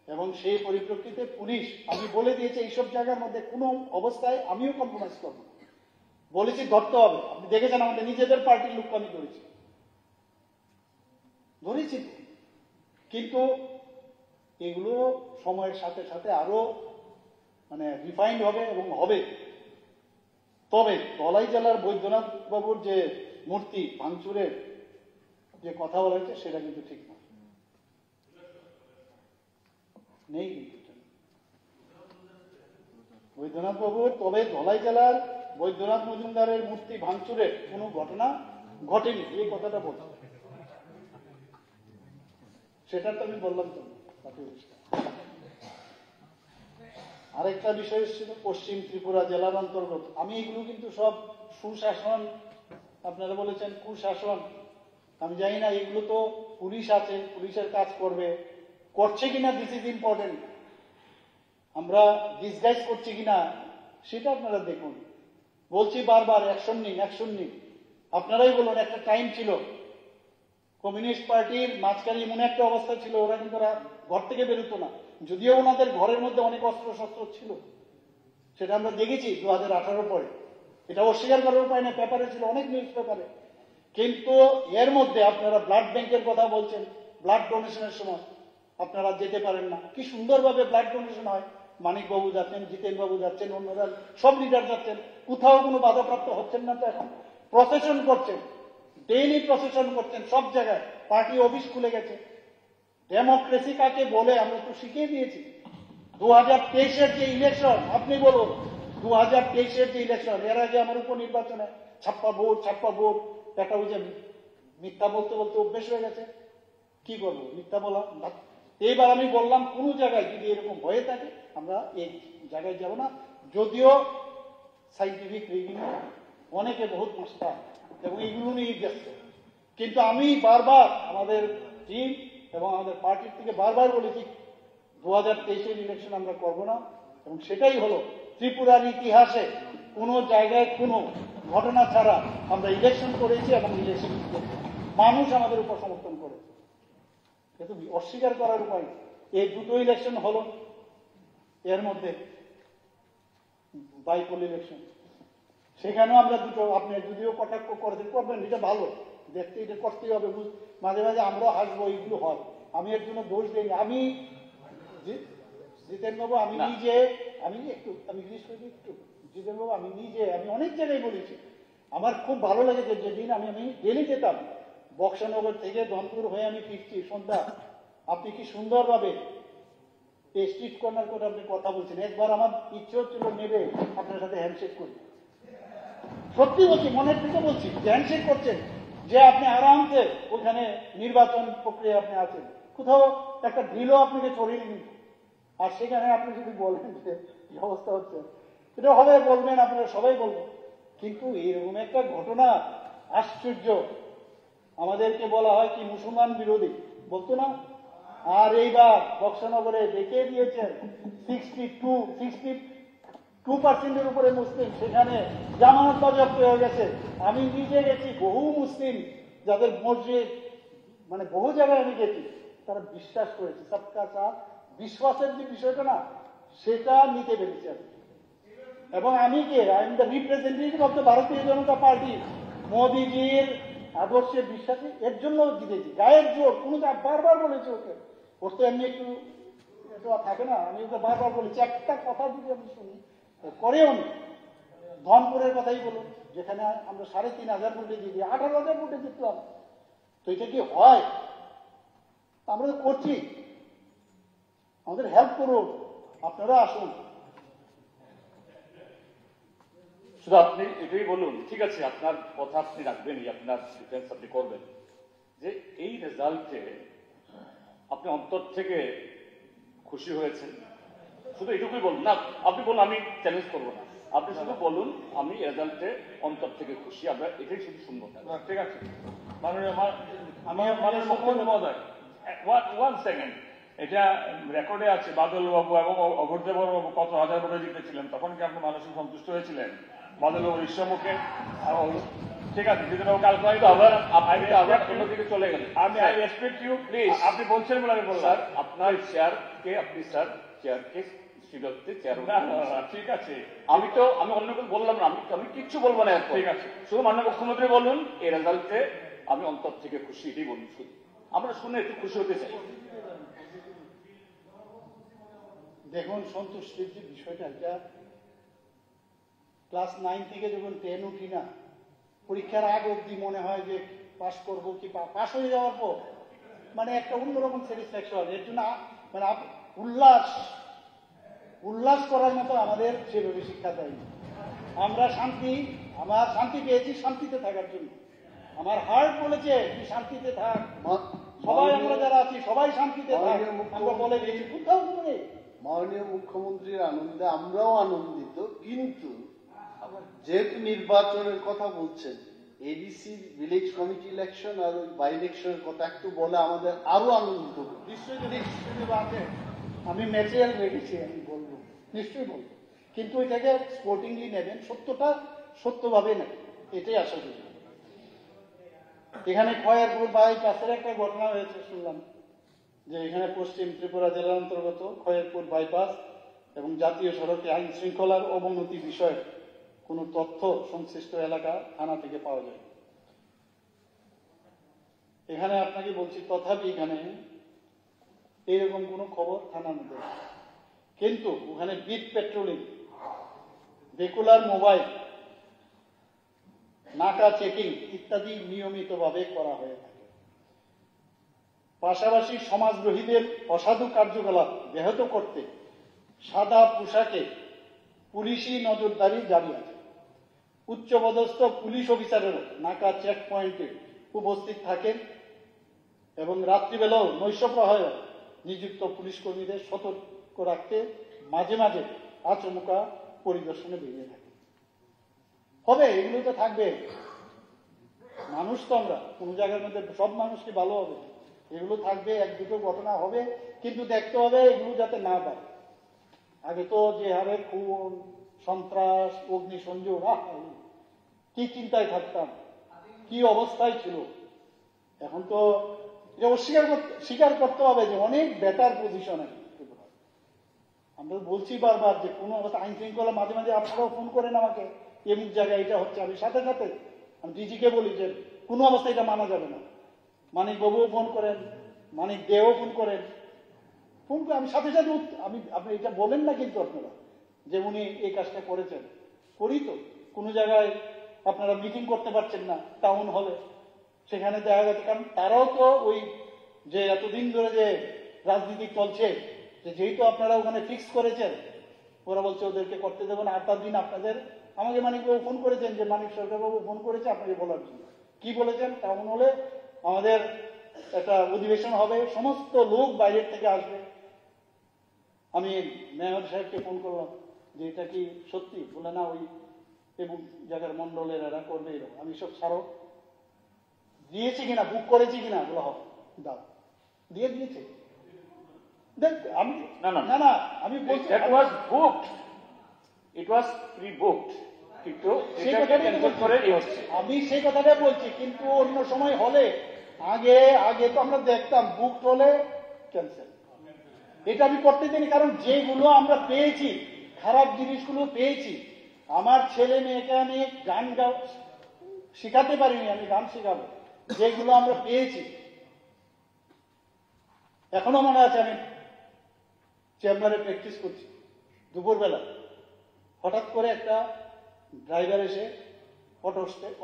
এবং সেই পরিপ্রেক্ষিতে পুলিশ আমি বলে দিয়েছে এইসব জায়গার মধ্যে কোনো অবস্থায় আমিও কম্প্রোমাইজ করবো, বলেছি ধরতে হবে। আপনি দেখেছেন আমাদের নিজেদের পার্টির লোককে আমি ধরেছি। কিন্তু এগুলো সময়ের সাথে সাথে আরো রিফাইন্ড হবে এবং হবে। তবে ধলাই জেলার বৈদ্যনাথ বাবুর যে মূর্তি ভাঙচুরের যে কথা বলা হয়েছে সেটা কিন্তু ঠিক না, নেই কিন্তু বৈদ্যনাথ বাবুর। তবে ধলাই জেলার বৈদ্যনাথ মজুমদারের মূর্তি ভাঙচুরের কোনো ঘটনা ঘটেনি, এই কথাটা বলছি। সেটা তো আমি বললাম তো। আরেকটা বিষয় ছিল পশ্চিম ত্রিপুরা জেলার অন্তর্গত। আমি এগুলো কিন্তু সব সুশাসন, আপনারা বলেছেন কুশাসন, আমি জানি না, এগুলো তো পুলিশ আছে, পুলিশের কাজ করবে, করছে কিনা দিস ইজ ইম্পর্টেন্ট। আমরা ডিসগাইজ করছি কিনা সেটা আপনারা দেখুন। বলছি বারবার অ্যাকশন নিন। আপনারাই বলুন, একটা টাইম ছিল কমিউনিস্ট পার্টির মাঝখানে এমন একটা অবস্থা ছিল, ওরা কিন্তু ঘর থেকে বেরোতো না, যদিও ওনাদের ঘরের মধ্যে অনেক অস্ত্র শস্ত্র ছিল। সেটা আমরা দেখেছি 2018 পরে। এটা অস্বীকার করার উপায় না, পেপারে ছিল, অনেক নিউজ পেপারে। কিন্তু এর মধ্যে আপনারা ব্লাড ব্যাংকের কথা বলছেন, ব্লাড ডোনেশনের সময় আপনারা যেতে পারেন না। কি সুন্দরভাবে ব্লাড ডোনেশন হয়, মানিক বাবু যাচ্ছেন, জিতেন বাবু যাচ্ছেন, অন্যরা সব লিডার যাচ্ছেন, কোথাও কোনো বাধাপ্রাপ্ত হচ্ছেন না। তো এখন প্রসেশন করছেন, ডেইলি প্রসেশন করছেন সব জায়গায়, পার্টি অফিস খুলে গেছে। ডেমোক্রেসি কাকে বলে আমরা তো শিখিয়ে দিয়েছি। 2023-এর যে ইলেকশন, আপনি বলুন 2023-এর যে ইলেকশন, এর আগে আমার উপনির্বাচনে ছাপ্পা ভোট, একটা ওই যে মিথ্যা বলতে বলতে অভ্যেস হয়ে গেছে। কি করবো, মিথ্যা বলা। এইবার আমি বললাম কোন জায়গায় যদি এরকম হয়ে থাকে আমরা এই জায়গায় যাব না, যদিও সাইন্টিফিক রিভিউ অনেকে বহুত মাস্টার এবং এগুলো নিয়ে গেছে। কিন্তু আমি বারবার আমাদের টিম এবং আমাদের পার্টির থেকে বারবার বলেছি 2023-এর ইলেকশন আমরা করব না। এবং সেটাই হলো ত্রিপুরার ইতিহাসে কোন জায়গায় কোনো ঘটনা ছাড়া আমরা ইলেকশন করেছি এবং ইলেকশন মানুষ আমাদের উপর সমর্থন করেছে। কিন্তু অস্বীকার করার উপায়, এই দুটো ইলেকশন হলো, এর মধ্যে বাইপোল ইলেকশন, সেখানেও আমরা দুটো, আপনি যদিও কটাক্ষ করবেন, এটা ভালো দেখতে, এটা করতেই হবে। মাঝে মাঝে আমরাও হাসবো, এইগুলো হয়, আমি এর জন্য দোষ দিই। আমি জিতেন বাবু, আমি জিতেন বাবু, আমি অনেক জায়গায় বলেছি, আমার খুব ভালো লেগেছে যেদিন আমি ডেলি যেতাম, বক্সনগর থেকে ধনপুর হয়ে আমি ফিরছি সন্ধ্যা, আপনি কি সুন্দরভাবে এই স্ট্রিট কর্নার করে আপনি কথা বলছেন, একবার আমার ইচ্ছে হচ্ছিল নেবে আপনার সাথে হ্যান্ডশেক করি। সত্যি বলছি, মনের থেকে বলছি যে হ্যান্ডশেক করছেন, যে আপনি আরামসে ওখানে নির্বাচন প্রক্রিয়া আপনি আছেন, কোথাও একটা ঢিলও আপনাকে ছড়িয়ে নিন, আর সেখানে আপনি যদি বলেন যে কি অবস্থা হচ্ছে, এটা হবে, বলবেন, আপনারা সবাই বলবেন। কিন্তু এরকম একটা ঘটনা আশ্চর্য। আমাদেরকে বলা হয় কি মুসলমান বিরোধী, বলতো না? আর এইবার বক্সনগরে দেখিয়ে দিয়েছেন 62% উপরে মুসলিম, সেখানে জামানত বাজেয়াপ্ত হয়ে গেছে। আমি নিজে গেছি, বহু মুসলিম যাদের মসজিদ, মানে বহু জায়গায় আমি গেছি, তারা বিশ্বাস করেছে, সবকা সাথ, বিশ্বাসের যে বিষয়টা না, সেটা নিতে পেরেছে। এবং আমি কে, I am the representative of the Bharatiya Janata party, মোদিজির আদর্শে বিশ্বাসী, এর জন্য জিতেছি। গায়ের জোর, কোনো বারবার বলেছি ওকে, ওর তো এমনি একটু থাকে না, আমি ওকে বারবার বলেছি, একটা কথা যদি আমি শুনি করেও নি। ধনপুরের কথাই বলুন, যেখানে আমরা 3,500 ভোটে জিতি, 18,000 ভোটে জিতলাম। তো এটা কি হয়? আমরা তো করছি, আমাদের হেল্প করুন, আপনারা আসুন। শুধু আপনি এটাই বলুন, ঠিক আছে, আপনার কথা আপনি রাখবেনই, আপনার ডিফেন্স আপনি করবেন, যে এই রেজাল্টে আপনি অন্তর থেকে খুশি হয়েছেন। শুধু এটুকুই বলুন না, আপনি বলুন, আমি চ্যালেঞ্জ করবো না, আপনি শুধু বলুন আমি রেজাল্টে অন্তর থেকে খুশি, আমরা এটাই শুধু শুনবো। ঠিক আছে, মাননীয় মুখ্যমন্ত্রী মহোদয়, ওয়ান সেকেন্ড, এটা রেকর্ডে আছে, বাদল বাবু এবং অভরদেব বাবু কত হাজার ভোটে জিতেছিলেন, তখন কি আপনি মানসিক সন্তুষ্ট হয়েছিলেন? বাদল বাবুর ঈশ্বরমুখে, ঠিক আছে, যদি কালকে আবার অন্যদিকে চলে গেলেন। আমি আই রেসপেক্ট ইউ, প্লিজ, আপনি বলছেন বলে আমি বললাম। স্যার, আপনার চেয়ারকে আপনি চেয়ারকে ঠিক আছে, আমি অন্য কিছু বললাম না, আমি কিচ্ছু বলবো না। ঠিক আছে, শুধু মাননীয় মুখ্যমন্ত্রী বলুন এই রেজাল্টে আমি অন্তর থেকে খুশি, এটাই বলুন, শুধু আমরা শুনে একটু খুশি হতে চাই। দেখুন, সন্তুষ্টির যে বিষয়টা, এটা ক্লাস 9 থেকে যখন 10 উঠি না, পরীক্ষার আগ অব্দি মনে হয় যে পাশ করবো কি, পাশ হয়ে যাওয়ার পর মানে একটা অন্যরকম স্যাটিসফ্যাকশন, এর জন্য মানে উল্লাস করার মতো আমাদের সেভাবে শিক্ষা দেয়নি। আমরা আমার শান্তি পেয়েছি শান্তিতে থাকার জন্য। আমার হার্ট বলেছে তুই শান্তিতে থাক, সবাই আমরা যারা আছি সবাই শান্তিতে থাক, আমরা বলে দিয়েছি কোথাও করে। মাননীয় মুখ্যমন্ত্রীর আনন্দে আমরাও আনন্দিত, কিন্তু যেহেতু নির্বাচনের কথা বলছেন, এডিসি ভিলেজ কমিটি ইলেকশন আর বাই ইলেকশনের কথা একটু বলে আমাদের আরো আনন্দিত। নিশ্চয়ই যদি আছে, আমি ম্যাটেরিয়াল রেখেছি, আমি বলবো, নিশ্চয়ই বলবো, কিন্তু এটাকে স্পোর্টিংলি নেবেন, সত্যটা সত্যভাবে নেবেন, এটাই আশা করি। এখানে খয়েরপুর বাইপাসের একটা ঘটনা হয়েছে শুনলাম, যে এখানে পশ্চিম ত্রিপুরা জেলার অন্তর্গত খয়েরপুর বাইপাস এবং জাতীয় সড়কে আইন শৃঙ্খলার অবনতি বিষয়ে কোন তথ্য সংশ্লিষ্ট এলাকা থানা থেকে পাওয়া যায়। এখানে আপনাকে বলছি, তথাপি এখানে এইরকম কোন খবর থানার মধ্যে, কিন্তু ওখানে বিট পেট্রোলিং, রেগুলার মোবাইল, নাকা চেকিং ইত্যাদি নিয়মিতভাবে করা হয়ে থাকে। পাশাপাশি সমাজদ্রোহীদের অসাধু কার্যকলাপ ব্যাহত করতে সাদা পোশাকে পুলিশি নজরদারি জারি আছে। উচ্চপদস্থ পুলিশ অফিসারেরও নাকা চেক পয়েন্টে উপস্থিত থাকেন এবং রাত্রিবেলাও নৈশপ্রহরে নিযুক্ত পুলিশ কর্মীদের সতর্ক রাখতে মাঝে মাঝে আচমকা পরিদর্শনে বেরিয়ে থাকে। হবে, এগুলো তো থাকবে, মানুষ তো আমরা, কোন জায়গার মধ্যে সব মানুষকে ভালো হবে, এগুলো থাকবে, এক দুটো ঘটনা হবে, কিন্তু দেখতে হবে এগুলো যাতে না পায়। আগে তো যে হারে খুন, সন্ত্রাস, অগ্নিসংযোগ, কি চিন্তায় থাকতাম, কি অবস্থায় ছিল। এখন তো এটা স্বীকার করতে হবে যে অনেক বেটার পজিশনে আমরা বলছি বারবার, যে কোনো অবস্থা আইন শৃঙ্খলা, মাঝে মাঝে আপনারাও ফোন করেন আমাকে, এমুক জায়গায় এটা হচ্ছে, আমি সাথে সাথে আমি ডিজিকে বলি যে কোনো অবস্থায় এটা মানা যাবে না। মানিক বাবুও ফোন করেন, মানিক দেও ফোন করেন, ফোন করে আমি সাথে সাথে আপনি এটা বলেন না, কিন্তু আপনারা যে উনি এই কাজটা করেছেন, করি তো। কোনো জায়গায় আপনারা মিটিং করতে পারছেন না টাউন হলে, সেখানে দেখা গেছে, কারণ তারাও তো ওই যে এতদিন ধরে যে রাজনীতি চলছে যে যেহেতু আপনারা ওখানে ফিক্স করেছেন, ওরা বলছে ওদেরকে করতে দেবো না। 8 দিন আপনাদের, আমাকে মানিকবাবু ফোন করেছেন যে মানিক সরকারবাবু ফোন করেছে আপনাকে বলার জন্য। কি বলেছেন? টাউন হলে আমাদের একটা অধিবেশন হবে, সমস্ত লোক বাইরের থেকে আসবে। আমি মেয়র সাহেবকে ফোন করলাম যে এটা কি সত্যি? বলে না, ওই এবং জায়গার মন্ডলের এরা করবে এরকম। আমি সব ছাড়ো, দিয়েছি কিনা, বুক করেছি কিনা, বলা হবে দাও, দিয়ে দিয়েছে। দেখ আমি না, না। না না আমি বলছি That was booked. It was pre-booked. কিন্তু সেই এটাকে কথাটাই তো cancel বলছি। করে হচ্ছে। আমি সেই কথাটাই বলছি, কিন্তু অন্য সময় হলে আগে আগে তো আমরা দেখতাম বুক হলে ক্যান্সেল। এটা আমি করতে দিইনি, কারণ যেগুলো আমরা পেয়েছি, খারাপ জিনিসগুলো পেয়েছি। আমার ছেলে মেয়েকে আমি গান শিখাতে পারিনি, আমি গান শেখাবো। যেগুলো আমরা পেয়েছি, এখনো মনে আছে, আমি চেম্বারে প্র্যাকটিস করছি দুপুরবেলা, হঠাৎ করে একটা ড্রাইভার এসে,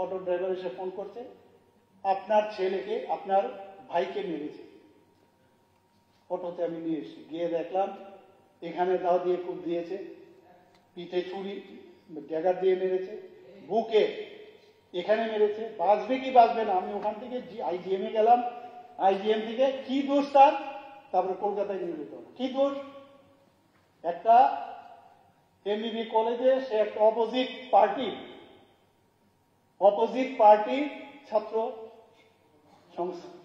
অটো ড্রাইভার এসে ফোন করছে, আপনার ছেলেকে, আপনার ভাইকে মেরেছে। অটোতে আমি নিয়ে এসেছি, গিয়ে দেখলাম এখানে দাও দিয়ে খুব দিয়েছে, পিঠে ছুরি ড্যাগার দিয়ে মেরেছে, বুকে এখানে মেরেছে। বাঁচবে কি বাঁচবে না, আমি ওখান থেকে আইজিএম এ গেলাম। আইজিএম থেকে কি দোষ তার, তারপরে কলকাতায় নিয়ে যেতে হবে। কি দোষ? একটা এমবিবি কলেজে সে একটা অপোজিট পার্টি ছাত্র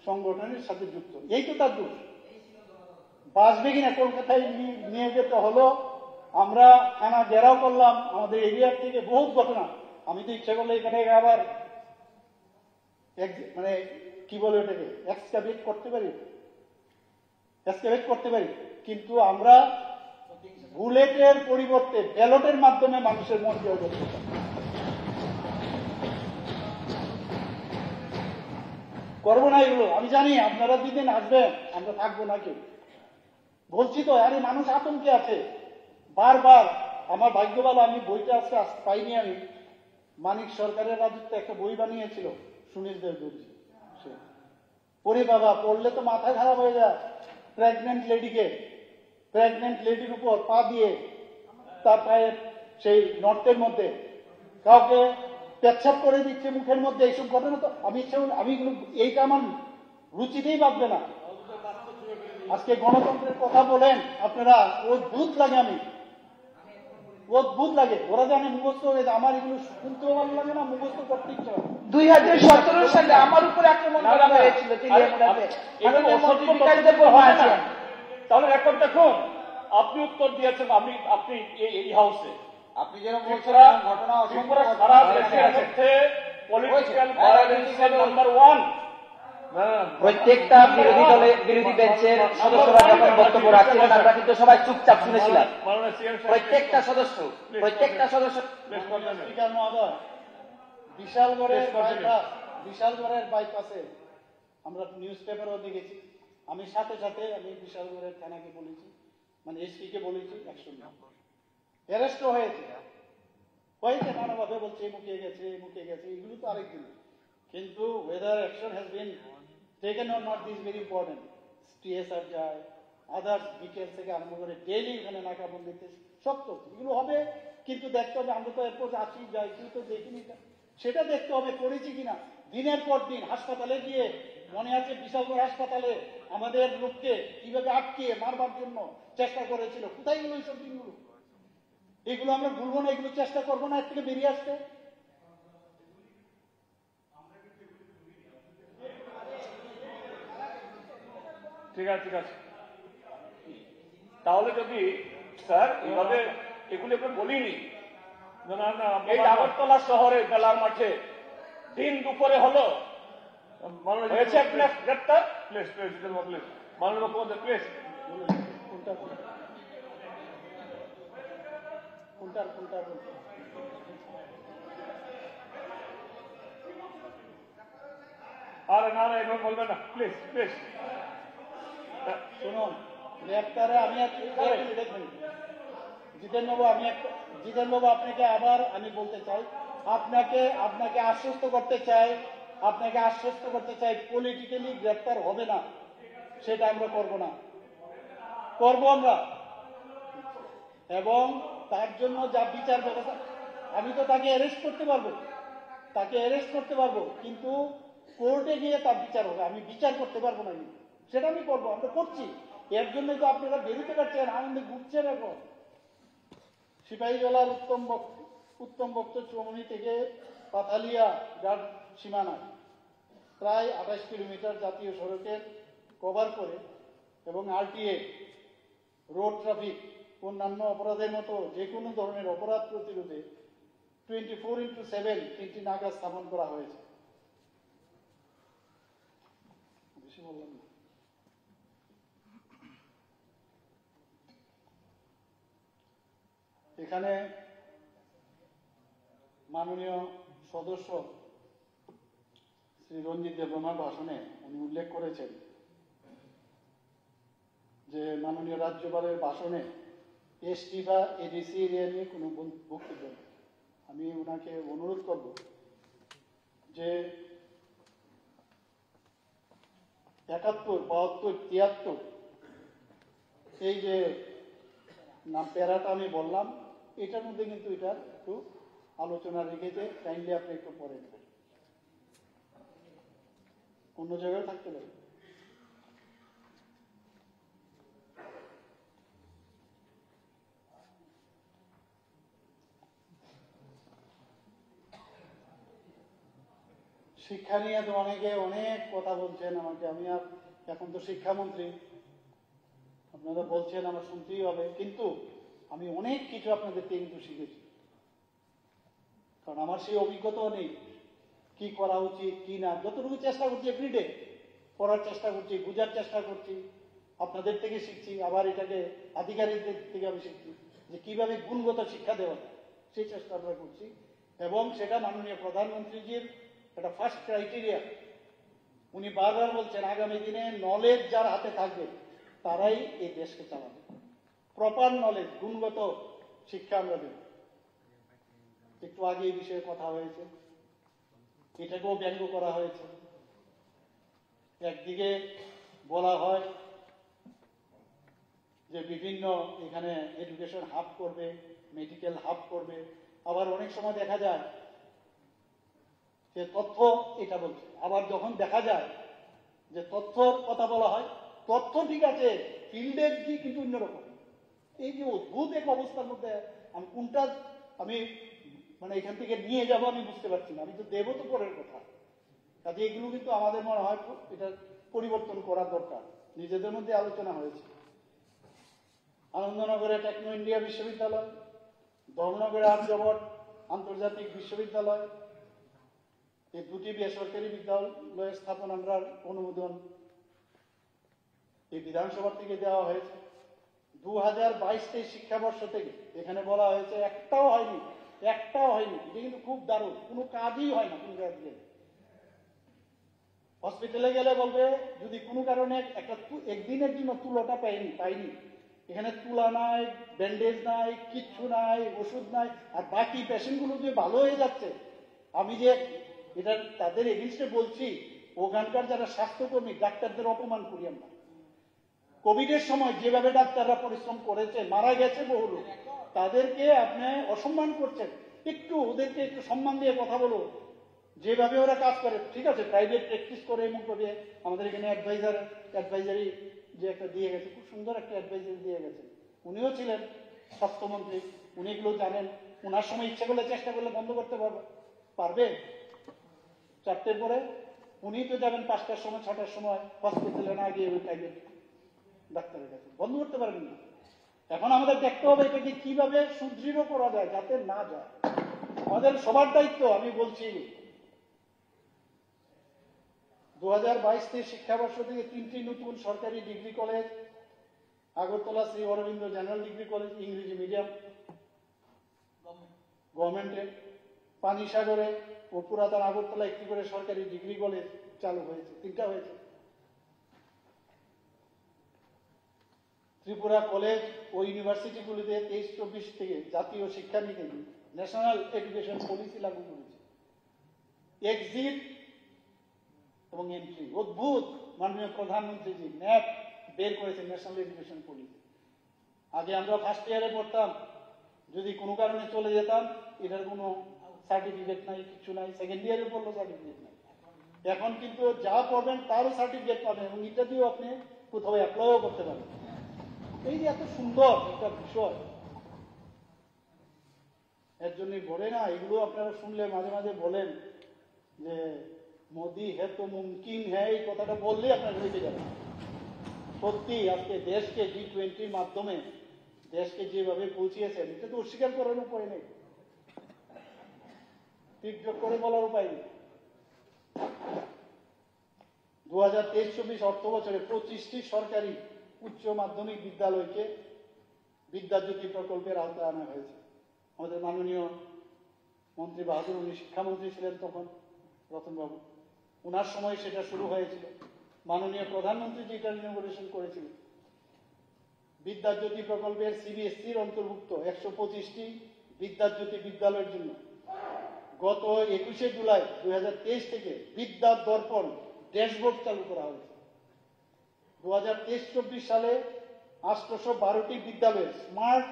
সংগঠনের সাথে যুক্ত, এই তো তার দোষ। বাঁচবে কিনা, কলকাতায় নিয়ে যেতে হলো। আমরা থানা ঘেরাও করলাম, আমাদের এরিয়ার থেকে বহুত ঘটনা। আমি তো ইচ্ছা করলে এখানে আবার মানে কি বলে ওটাকে এক্সকাভেট করতে পারি, কিন্তু আমরা বুলেটের পরিবর্তে ব্যালটের মাধ্যমে মানুষের মন জয় করতে পারি। করবো না এগুলো। আমি জানি আপনারা যেদিন আসবেন আমরা থাকবো না কেউ। বলছি তো, আরে মানুষ আতঙ্কে আছে বারবার। আমার ভাগ্য ভালো, আমি বইটা আজকে পাইনি। আমি মানিক সরকারের রাজত্বে একটা বই বানিয়েছিল সুনীল দেবদর্জি। ওরে বাবা, পড়লে তো মাথা খারাপ হয়ে যায়। প্রেগনেন্ট লেডির উপর পা দিয়ে, তার পায়ের সেই নর্তের মধ্যে কাউকে পেচ্ছাপ করে দিচ্ছে মুখের মধ্যে, এইসব ঘটনা তো আমি এইটা আমার রুচিতেই বাঁধবে না। আজকে গণতন্ত্রের কথা বলেন আপনারা, অদ্ভুত লাগে। অদ্ভুত লাগে। ওরা জানে মুখস্থ হয়ে যায়, আমার এগুলো শুনতেও ভালো লাগে না, মুখস্থ করতে ইচ্ছা হয়। 2017 সালে আমার উপর আক্রমণ করা হয়েছিল তেলিয়ামুড়াতে। মাননীয় মন্ত্রী বিকাশদের উপর হয়েছে। তাহলে রেকর্ড দেখুন, আপনি উত্তর দিয়েছেন, আপনি এই হাউসে আপনি যেরকম ত্রিপুরা ঘটনা ত্রিপুরা সারা দেশের মধ্যে পলিটিক্যাল ভায়োলেন্সের নাম্বার 1। প্রত্যেকটা বিরোধী বেঞ্চের সদস্যরা যখন বক্তব্য রাখছিলেন আমরা কিন্তু সবাই চুপচাপ শুনেছিলাম। প্রত্যেকটা সদস্য স্পিকার মহোদয়, বিশালগড়ের বাইপাসে আমরা নিউজ পেপারও দেখেছি। আমি সাথে সাথে আমি বিশালগড়ের থানাকে বলেছি, মানে এসপিকে বলেছি, অ্যাকশন অ্যারেস্টও হয়েছে নানাভাবে বলছে মুখে গেছে। এগুলো তো আরেক জিনিস, কিন্তু weather action has been taken or not this very important. TSR যায়, আদার্স বিকেল থেকে আরম্ভ করে ডেইলি ওখানে নাকাবন্দিতে সব তো এগুলো হবে, কিন্তু দেখতে হবে। আমরা তো এরপর আসি যাই, কেউ তো দেখিনি, সেটা দেখতে হবে করেছি কিনা। দিনের পর দিন হাসপাতালে গিয়ে, মনে আছে বিশালগড় হাসপাতালে আমাদের লোককে কিভাবে আটকে মারবার জন্য চেষ্টা করেছিল, কোথায় গেল এইসব দিনগুলো? এগুলো আমরা ভুলবো না, এগুলো চেষ্টা করবো না এর থেকে বেরিয়ে আসতে। ঠিক আছে তাহলে যদি স্যার এইভাবে এগুলো আমরা বলিনি, এই আগরতলা শহরে মেলার মাঠে দিন দুপুরে হলো, হয়েছে আপনার গ্রেপ্তার। প্লিজ মাননীয় মুখ্যমন্ত্রী প্লিজ। কোনটা আরে না এভাবে বলবেন না, প্লিজ। শুনুন, গ্রেপ্তারে আমি দেখবেন জিতেন বাবু, আপনাকে আবার আমি বলতে চাই, আপনাকে আশ্বস্ত করতে চাই, পলিটিক্যালি গ্রেপ্তার হবে না, সেটা আমরা করব না। আমরা এবং তার জন্য যা বিচার ব্যবস্থা, আমি তো তাকে অ্যারেস্ট করতে পারবো, কিন্তু কোর্টে গিয়ে তার বিচার হবে, আমি বিচার করতে পারবো না, কিন্তু সেটা আমি করবো, আমরা করছি। এর জন্যই তো আপনারা বেরোতে পারছেন, আনন্দে ঘুরছেন। এখন সিপাহীজলার উত্তম বক্ত চৌমনি থেকে পাথালিয়া ঘাট সীমানায় প্রায় 28 কিলোমিটার জাতীয় সড়কের কভার করে এবং আরটিএ, রোড ট্রাফিক, অন্যান্য অপরাধের মতো যে কোনো ধরনের অপরাধ প্রতিরোধে 24/7 তিনটি নাকা স্থাপন করা হয়েছে। বেশি বললাম না। এখানে মাননীয় সদস্য শ্রী রঞ্জিত দেববর্মার ভাষণে উনি উল্লেখ করেছেন যে মাননীয় রাজ্যপালের ভাষণে এসটি বা এডিসি এরিয়া নিয়ে কোনো বক্তব্য নেই। আমি ওনাকে অনুরোধ করব যে 71, 72, 73 এই যে নাম প্যারাটা আমি বললাম, এটার মধ্যে কিন্তু এটা একটু আলোচনা রেখেছে, কাইন্ডলি আপনি একটু পড়ে নেবেন, অন্য জায়গায় থাকতে পারে। শিক্ষা নিয়ে তো অনেকে অনেক কথা বলছেন আমাকে, আমি আর এখন তো শিক্ষামন্ত্রী, আপনারা বলছেন আমার শুনতেই হবে, কিন্তু আমি অনেক কিছু আপনাদেরকে কিন্তু শিখেছি, কারণ আমার সেই অভিজ্ঞতাও নেই কি করা উচিত কি না। যতটুকু চেষ্টা করছি এভরিডে পড়ার চেষ্টা করছি, বোঝার চেষ্টা করছি, আপনাদের থেকে শিখছি, আবার এটাকে আধিকারিকদের থেকে আমি শিখছি যে কিভাবে গুণগত শিক্ষা দেওয়া যায়, সেই চেষ্টা আমরা করছি। এবং সেটা মাননীয় প্রধানমন্ত্রীজির একটা ফার্স্ট ক্রাইটেরিয়া। উনি বারবার বলছেন আগামী দিনে নলেজ যার হাতে থাকবে তারাই এই দেশকে চালাবে। প্রপার নলেজ, গুণগত শিক্ষা আমরা দেব। একটু আগে এই বিষয়ে কথা হয়েছে, এটাকেও ব্যঙ্গ করা হয়েছে। একদিকে বলা হয় যে বিভিন্ন এখানে এডুকেশন হাব করবে, মেডিকেল হাব করবে, আবার অনেক সময় দেখা যায় যে তথ্য এটা বলছে, আবার যখন দেখা যায় যে তথ্যর কথা বলা হয়, তথ্য ঠিক আছে, ফিল্ডের কি কিন্তু অন্যরকম। এই যে অদ্ভুত এক অবস্থার মধ্যে আমি কোনটা আমি মানে এখান থেকে নিয়ে যাব আমি বুঝতে পারছি না। আমি তো দেবো তো পরের কথা, কাজে এগুলো কিন্তু আমাদের মনে হয় এটা পরিবর্তন করা দরকার। নিজেদের মধ্যে আলোচনা হয়েছে। আনন্দনগরে টেকনো ইন্ডিয়া বিশ্ববিদ্যালয়, ধর্মনগরে আর্যভট্ট আন্তর্জাতিক বিশ্ববিদ্যালয়, এই দুটি বেসরকারি বিদ্যালয় স্থাপন আমরা অনুমোদন এই বিধানসভা থেকে দেওয়া হয়েছে। 2022-23 শিক্ষাবর্ষ থেকে এখানে বলা হয়েছে একটাও হয়নি। এটা কিন্তু খুব দারুণ, কোনো কাজই হয় না। কোনো কাজে হসপিটালে গেলে বলবে যদি কোনো কারণে একদিনের জন্য তুলোটা পাইনি, এখানে তুলা নাই, ব্যান্ডেজ নাই, কিচ্ছু নাই, ওষুধ নাই, আর বাকি পেশেন্টগুলো যে ভালো হয়ে যাচ্ছে। আমি যে এটা তাদের এগেনস্টে বলছি, ওখানকার যারা স্বাস্থ্যকর্মী ডাক্তারদের অপমান করি আমরা। কোভিডের সময় যেভাবে ডাক্তাররা পরিশ্রম করেছে, মারা গেছে বহু লোক, তাদেরকে আপনি অসম্মান করছেন। একটু ওদেরকে একটু সম্মান দিয়ে কথা বলো, যেভাবে ওরা কাজ করে। ঠিক আছে, প্রাইভেট প্র্যাকটিস করে এমন করে আমাদের এখানে অ্যাডভাইজারি যে একটা দিয়ে গেছে, খুব সুন্দর একটা অ্যাডভাইজারি দিয়ে গেছে। উনিও ছিলেন স্বাস্থ্যমন্ত্রী, উনি এগুলো জানেন। ওনার সময় ইচ্ছা করলে চেষ্টা করলে বন্ধ করতে পারবে 4টের পরে। উনি তো যাবেন 5টার সময় 6টার সময় হসপিটালে না গিয়ে ওই প্রাইভেট ডাক্তারের কাছে, বন্ধ করতে পারবেন না। এখন আমাদের দেখতে হবে এটাকে কিভাবে সুদৃঢ় করা যায় যাতে না যায়। আমাদের সবার দায়িত্ব। আমি বলছি 2022-23 শিক্ষাবর্ষ থেকে 3টি নতুন সরকারি degree college, Agartala Shri Aurobindo general degree college ইংরেজি মিডিয়াম গভর্নমেন্টের, পানিসাগরে ও পুরাতন আগরতলা একটি করে সরকারি ডিগ্রি কলেজ চালু হয়েছে, 3টা হয়েছে। ত্রিপুরা কলেজ ও ইউনিভার্সিটিগুলিতে 23-24 থেকে জাতীয় শিক্ষানীতি ন্যাশনাল এডুকেশন পলিসি লাগু করেছে। এক্সিট এবং এন্ট্রি, অদ্ভুত। মাননীয় প্রধানমন্ত্রীজি ন্যাপ বের করেছে ন্যাশনাল এডুকেশন পলিসি। আগে আমরা ফার্স্ট ইয়ারে পড়তাম, যদি কোনো কারণে চলে যেতাম এটার কোনো সার্টিফিকেট নাই, কিছু নাই, সেকেন্ড ইয়ারে পড়লো সার্টিফিকেট নাই। এখন কিন্তু যা পড়বেন তারও সার্টিফিকেট পাবেন এবং এটা দিয়েও আপনি কোথাও অ্যাপ্লাইও করতে পারবেন। এই যে এত সুন্দর একটা বিষয়, এর জন্যই বলে না, এগুলো আপনারা শুনলে মাঝে মাঝে বলেন যে মোদি হে তো মুমকিন হ্যাঁ, এই কথাটা বললেই আপনার হইতে যাবে। সত্যি আজকে দেশকে G20-র মাধ্যমে দেশকে যেভাবে পৌঁছিয়েছেন, এটা তো অস্বীকার করার উপায় নেই, তীর্থ করে বলার উপায় নেই। 2023-24 অর্থ বছরে 25টি সরকারি উচ্চ মাধ্যমিক বিদ্যালয়কে বিদ্যাজ্যোতি প্রকল্পের আওতায় আনা হয়েছে। আমাদের মাননীয় মন্ত্রী বাহাদুর, উনি শিক্ষামন্ত্রী ছিলেন তখন, রতনবাবু, ওনার সময় সেটা শুরু হয়েছিল। মাননীয় প্রধানমন্ত্রী যেটা ইনগরেশন করেছিলেন। বিদ্যাজ্যোতি প্রকল্পের CBSE-র অন্তর্ভুক্ত 125টি বিদ্যাজ্যোতি বিদ্যালয়ের জন্য গত 21শে জুলাই 2023 থেকে বিদ্যা দর্পণ ড্যাশবোর্ড চালু করা হয়েছে। 2023-24 সালে 812টি বিদ্যালয়ে স্মার্ট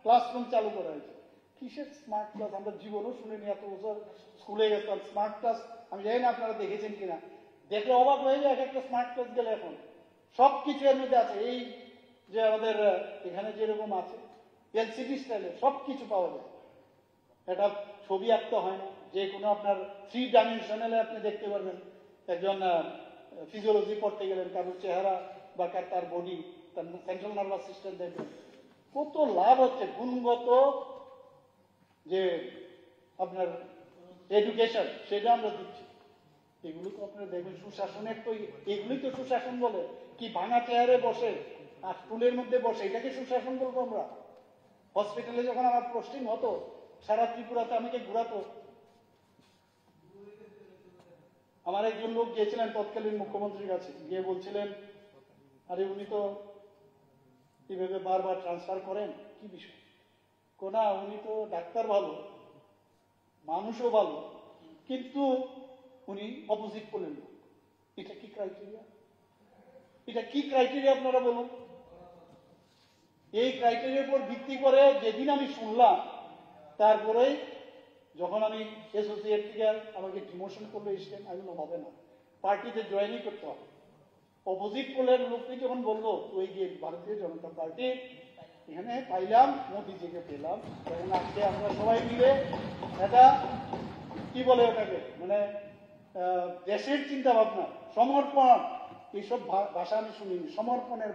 ক্লাসরুম চালু করা হয়েছে। কিসের স্মার্ট ক্লাস? আমরা জীবনও শুনিনি, এত বছর স্কুলে গেতাম। স্মার্ট ক্লাস আমি জানি না আপনারা দেখেছেন কিনা, দেখলে অবাক হয়ে যায়। এক একটা স্মার্ট ক্লাস গেলে এখন সবকিছু এর মধ্যে আছে। এই যে আমাদের এখানে যেরকম আছে LCD স্টাইলে সবকিছু পাওয়া যায়। এটা ছবি আঁকতে হয় না, যে কোনো আপনার 3 ডাইমেনশনালে আপনি দেখতে পারবেন। একজন ফিজিওলজি পড়তে গেলেন, কারোর চেহারা বা তার বডি, তার সেন্ট্রাল নার্ভাস সিস্টেম দেখবেন। কত লাভ হচ্ছে গুণগত যে আপনার এডুকেশন, সেটা আমরা দিচ্ছি। এগুলো তো আপনারা দেখবেন সুশাসনের, তো এগুলোই তো সুশাসন বলে। কি ভাঙা চেয়ারে বসে আর স্কুলের মধ্যে বসে, এটাকে সুশাসন বলবো আমরা? হসপিটালে যখন আমার পোস্টিং হতো, সারা ত্রিপুরাতে আমাকে ঘুরাতো। আমার একজন লোক গিয়েছিলেন তৎকালীন মুখ্যমন্ত্রীর কাছে, গিয়ে বলছিলেন, আরে উনি তো এইভাবে বারবার ট্রান্সফার করেন, কি বিষয়? কোনা উনি তো ডাক্তার ভালো, মানুষও ভালো, কিন্তু উনি অপোজিট করলেন। এটা কি ক্রাইটেরিয়া? এটা কি ক্রাইটেরিয়া আপনারা বলুন? এই ক্রাইটেরিয়ার উপর ভিত্তি করে যেদিন আমি শুনলাম, তারপরেই যখন আমি অ্যাসোসিয়েট থেকে আমাকে ডিমোশন করলো স্টেম, আমি বললাম হবে না, পার্টিতে জয়েনই করতে হবে। অপোজিট পোলের লোকটি যখন বললো, ওই গিয়ে ভারতীয় জনতা পার্টি এখানে পাইলাম, মোদিজিকে পেলাম, এবং আজকে আমরা সবাই মিলে এটা কি বলে ওটাকে, মানে দেশের চিন্তা ভাবনা, সমর্পণ, এইসব ভাষা আমি শুনিনি। সমর্পণের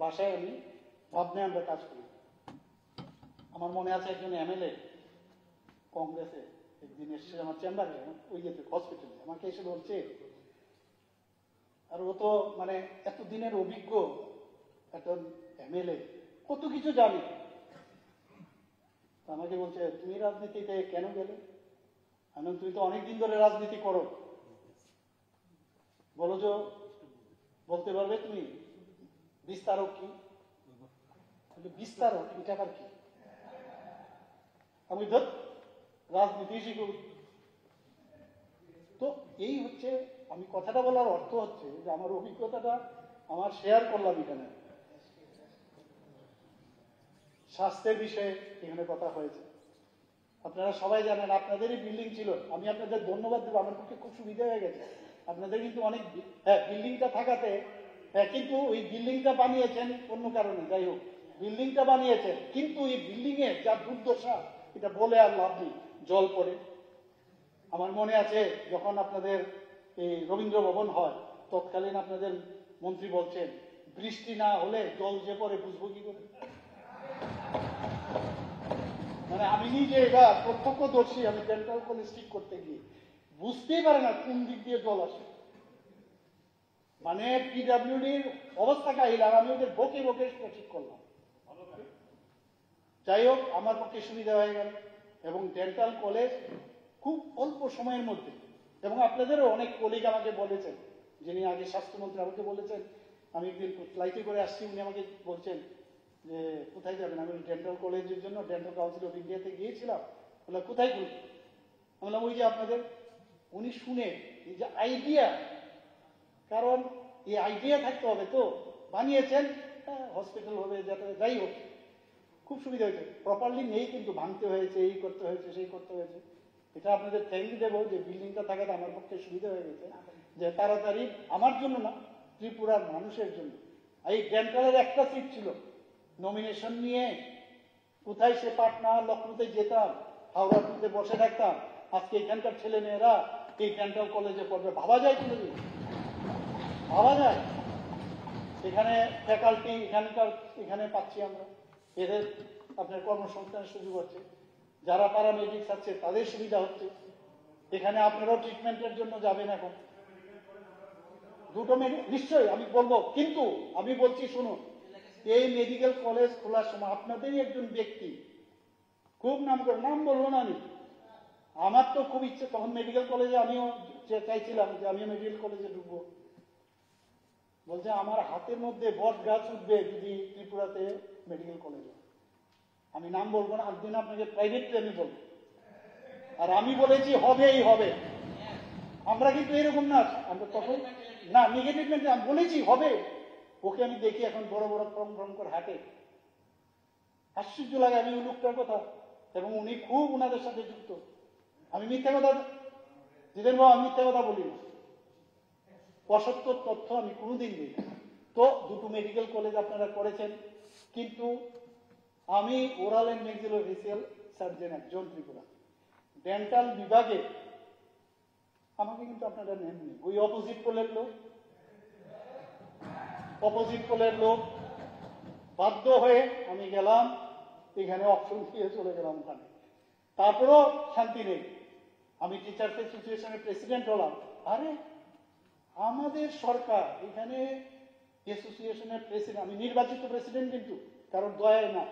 ভাষায় আমি ভাবনায় আমরা কাজ করি। আমার মনে আছে একজন MLA কংগ্রেসে একদিন এসে আমার চেম্বারে, ওই যে হসপিটালে আমাকে এসে বলছে, আর ও তো মানে এতদিনের অভিজ্ঞ একটা MLA, কত কিছু জানি। আমাকে বলছে, তুমি রাজনীতিতে কেন গেলে? আমি তুমি তো অনেকদিন ধরে রাজনীতি করো, বলো যে বলতে পারবে তুমি বিস্তারক কি? বিস্তারক এটা আবার কি? আমি ধর রাজনীতি শিখুক। তো এই হচ্ছে, আমি কথাটা বলার অর্থ হচ্ছে যে আমার অভিজ্ঞতাটা আমার শেয়ার করলাম এখানে। স্বাস্থ্যের বিষয়ে এখানে কথা হয়েছে। আপনারা সবাই জানেন, আপনাদেরই বিল্ডিং ছিল। আমি আপনাদের ধন্যবাদ দেবো, আমার পক্ষে খুব সুবিধা হয়ে গেছে। আপনাদের কিন্তু অনেক বিল্ডিংটা থাকাতে, কিন্তু ওই বিল্ডিংটা বানিয়েছেন অন্য কারণে, যাই হোক বিল্ডিংটা বানিয়েছেন, কিন্তু এই বিল্ডিং এর যা দুর্দশা এটা বলে আর লাভ নেই। জল পড়ে। আমার মনে আছে যখন আপনাদের এই রবীন্দ্র ভবন হয়, তৎকালীন আপনাদের মন্ত্রী বলছেন, বৃষ্টি না হলে জল যে পড়ে বুঝবো কি করে? মানে আমি নিজে এটা প্রত্যক্ষদর্শী। আমি ডেন্টাল কলেজ ঠিক করতে গিয়ে বুঝতেই পারে না কোন দিক দিয়ে জল আসে। মানে PWDর অবস্থা কাহিল, আর আমি ওদের বকে বকে ঠিক করলাম। যাই হোক, আমার পক্ষে সুবিধা হয়ে গেল, এবং ডেন্টাল কলেজ খুব অল্প সময়ের মধ্যে, এবং আপনাদেরও অনেক কলিগ আমাকে বলেছেন, যিনি আগে স্বাস্থ্যমন্ত্রী আমাকে বলেছেন, আমি একদিন ফ্লাইটে করে আসছি, উনি আমাকে বলছেন যে কোথায় যাবেন? আমি ডেন্টাল কলেজের জন্য ডেন্টাল কাউন্সিল অফ ইন্ডিয়াতে গিয়েছিলাম। বললাম কোথায় খুলবে? আমি বললাম ওই যে আপনাদের। উনি শুনে এই যে আইডিয়া, কারণ এই আইডিয়া থাকতে হবে, তো বানিয়েছেন হসপিটাল হবে, যাতে যাই হোক খুব সুবিধা হয়েছে, প্রপারলি নেই কিন্তু ভাঙতে হয়েছে, এই করতে হয়েছে, সেই করতে হয়েছে। এটা আপনাদের থ্যাংক দেবো যে বিল্ডিংটা থাকাতে আমার পক্ষে সুবিধা হয়ে গেছে, যে তাড়াতাড়ি আমার জন্য না, ত্রিপুরার মানুষের জন্য। এই ডেন্টালের একটা সিট ছিল, নমিনেশন নিয়ে কোথায় সে পাটনা লখনৌতে যেতাম, হাওড়াতে বসে থাকতাম, আজকে এখানকার ছেলে মেয়েরা এই ডেন্টাল কলেজে পড়বে, ভাবা যায় কোনোদিন? ভাবা যায়? এখানে ফ্যাকাল্টি এখানে পাচ্ছি আমরা, এদের আপনার কর্মসংস্থানের সুযোগ হচ্ছে, যারা প্যারামেডিক্স আছে তাদের সুবিধা হচ্ছে, এখানে আপনারাও ট্রিটমেন্টের জন্য যাবেন এখন। দুটো নিশ্চয়ই আমি বলবো, কিন্তু আমি বলছি শুনুন, এই মেডিকেল কলেজ খোলার সময় আপনাদেরই একজন ব্যক্তি খুব নাম করে, নাম বলবো না আমি, আমার তো খুব ইচ্ছে, তখন মেডিকেল কলেজে আমিও চাইছিলাম যে আমিও মেডিকেল কলেজে ঢুকবো, বলছে আমার হাতের মধ্যে বট গাছ উঠবে যদি ত্রিপুরাতে মেডিকেল কলেজ হয়। আমি নাম বলবো না, একদিন আপনাকে প্রাইভেটলি আমি বলবো, আর আমি বলেছি হবেই হবে। আমরা কিন্তু এরকম না, আমরা তখন না নেগেটিভ মেন্টে আমি বলেছি হবে। ওকে আমি দেখি এখন বড় বড় ফ্রম করে হাঁটে, আশ্চর্য লাগে আমি ওই লোকটার কথা, এবং উনি খুব ওনাদের সাথে যুক্ত। আমি মিথ্যা কথা, জিতেন বাবু, আমি মিথ্যা কথা বলি না, অসত্য তথ্য আমি কোনোদিন দিই না। তো দুটো মেডিকেল কলেজ আপনারা করেছেন, কিন্তু আমি ওরাল অ্যান্ড ম্যাক্সিলোফেসিয়াল সার্জন একজন ত্রিপুরা, ডেন্টাল বিভাগে আমাকে কিন্তু আপনারা নেননি। ওই অপোজিট পোলের লোক বাধ্য হয়ে আমি গেলাম, এখানে অপশন দিয়ে চলে গেলাম ওখানে, তারপরেও শান্তি নেই। আমি টিচার্স অ্যাসোসিয়েশনের প্রেসিডেন্ট হলাম, আরে আমাদের সরকার এখানে অ্যাসোসিয়েশনের প্রেসিডেন্ট, আমি নির্বাচিত প্রেসিডেন্ট কিন্তু কারণ দয়ায় না,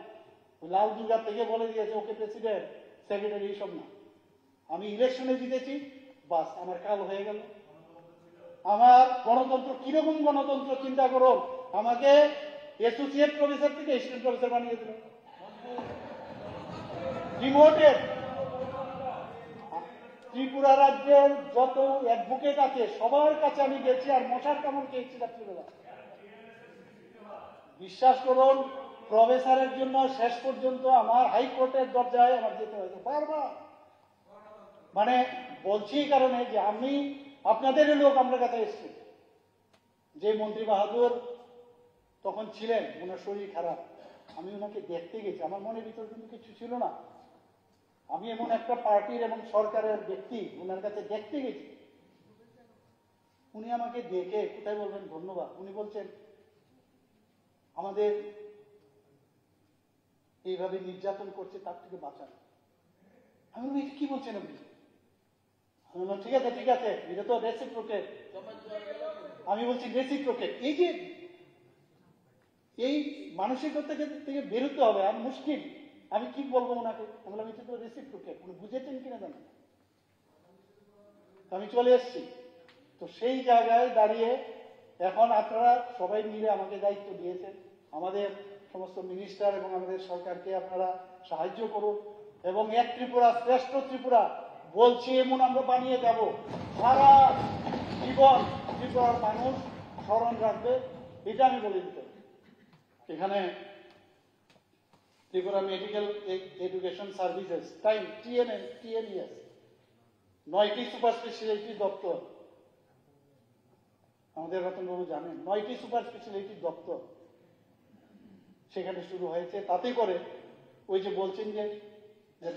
লাল দুর্গা থেকে বলে দিয়েছে ওকে প্রেসিডেন্ট সেক্রেটারি এইসব না, আমি ইলেকশনে জিতেছি, বাস আমার কাল হয়ে গেল। আমার গণতন্ত্র কিরকম গণতন্ত্র চিন্তা করুন, আমাকে অ্যাসোসিয়েট প্রফেসর থেকে অ্যাসিস্ট্যান্ট প্রফেসর বানিয়ে দিল, ডিমোটেড। ত্রিপুরা রাজ্যের যত অ্যাডভোকেট আছে সবার কাছে আমি গেছি, আর মশার কামড় খেয়েছি রাত্রিবেলা। বিশ্বাস করুন, প্রফেসরের জন্য শেষ পর্যন্ত আমার হাইকোর্টের দরজায় আমার যেতে হয়েছে বারবার। মানে বলছি এই কারণে যে আমি আপনাদের লোক আমার কাছে এসেছি, যে মন্ত্রী বাহাদুর তখন ছিলেন, ওনার শরীর খারাপ, আমি ওনাকে দেখতে গেছি, আমার মনের ভিতর কিন্তু কিছু ছিল না, আমি এমন একটা পার্টির এবং সরকারের ব্যক্তি ওনার কাছে দেখতে গেছি। উনি আমাকে দেখে কোথায় বলবেন ধন্যবাদ, উনি বলছেন আমাদের এইভাবে নির্যাতন করছে তার থেকে বাঁচান। আমি বললাম এটা কি বলছেন আপনি? আমি বললাম ঠিক আছে, এটা তো রেসিপ্রোকেট। আমি বলছি রেসিপ্রোকেট, এই যে এই মানসিকতা থেকে বেরোতে হবে, আর মুশকিল, আমি কি বলবো ওনাকে? আমি বললাম এটা তো রেসিপ্রোকেট, উনি বুঝেছেন কিনা জানেন। আমি চলে এসছি, তো সেই জায়গায় দাঁড়িয়ে এখন আপনারা সবাই মিলে আমাকে দায়িত্ব দিয়েছেন, আমাদের সমস্ত মিনিস্টার এবং আমাদের সরকারকে আপনারা সাহায্য করুন, এবং এক ত্রিপুরা শ্রেষ্ঠ ত্রিপুরা বলছি এমন আমরা বানিয়ে যাব, সারা জীবন ত্রিপুরার মানুষ স্মরণ রাখবে, এটা আমি বলে দিতে। এখানে Tripura medical education services time TNES 9টি সুপার স্পেশালিটি দপ্তর, আমাদের রতনবাবু জানেন, 9টি সুপার স্পেশালিটি দপ্তর সেখানে শুরু হয়েছে। তাতে করে ওই যে বলছেন যে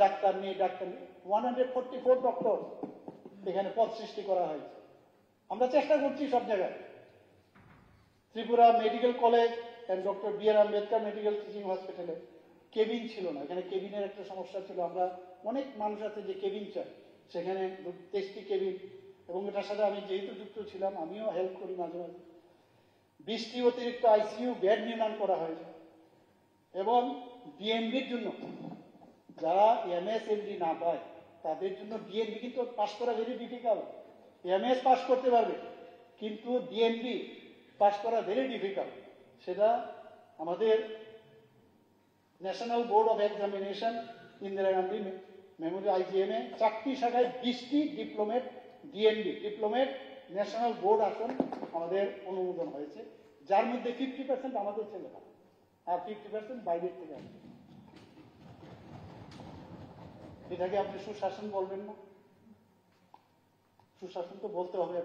ডাক্তার নেই 144 ডক্টর এখানে পদ সৃষ্টি করা হয়েছে। আমরা চেষ্টা করছি সব জায়গায়। Tripura medical college and doctor B R Ambedkar medical teaching হসপিটালে কেবিন ছিল না, এখানে কেবিনের একটা সমস্যা ছিল। আমরা অনেক মানুষ আছে যে কেবিন চাই, সেখানে 23টি কেবিন, এবং এটার সাথে আমি যেহেতু যুক্ত ছিলাম আমিও হেল্প করি মাঝে মাঝে। 20টি অতিরিক্ত ICU বেড নির্মাণ করা হয়েছে, এবং ডিএমবির জন্য যারা MSMD না পায় তাদের জন্য ডিএমবি কিন্তু পাস করা ভেরি ডিফিকাল্ট। MS পাস করতে পারবে, কিন্তু ডিএমবি পাস করা ভেরি ডিফিকাল্ট। সেটা আমাদের National Board of Examination Indira Gandhi Memorial IGM-এ 4টি শাখায় 20টি diplomate DNB diplomate National Board আসন আমাদের অনুমোদন হয়েছে, যার মধ্যে 50% আমাদের ছেলেরা আর 50% বাইরের থেকে আসে। এটাকে আপনি সুশাসন বলবেন না? সুশাসন তো বলতে হবে।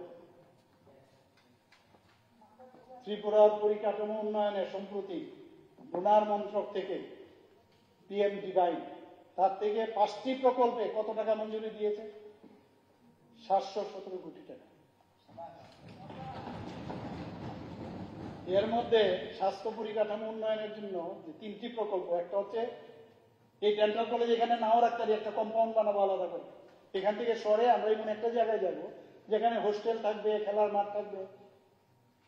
ত্রিপুরার পরিকাঠামো উন্নয়নে সম্প্রতি ডোনার মন্ত্রক থেকে পিএম ডিভাইন তার থেকে 5টি প্রকল্পে কত টাকা মঞ্জুরি দিয়েছে? 717 কোটি টাকা। এর মধ্যে স্বাস্থ্য পরিকাঠামো উন্নয়নের জন্য যে 3টি প্রকল্প, একটা হচ্ছে এই ডেন্টাল কলেজ এখানে নাও রাখতে একটা কম্পাউন্ড বানাবো আলাদা করে, এখান থেকে সরে আমরা এমন একটা জায়গায় যাব যেখানে হোস্টেল থাকবে, খেলার মাঠ থাকবে।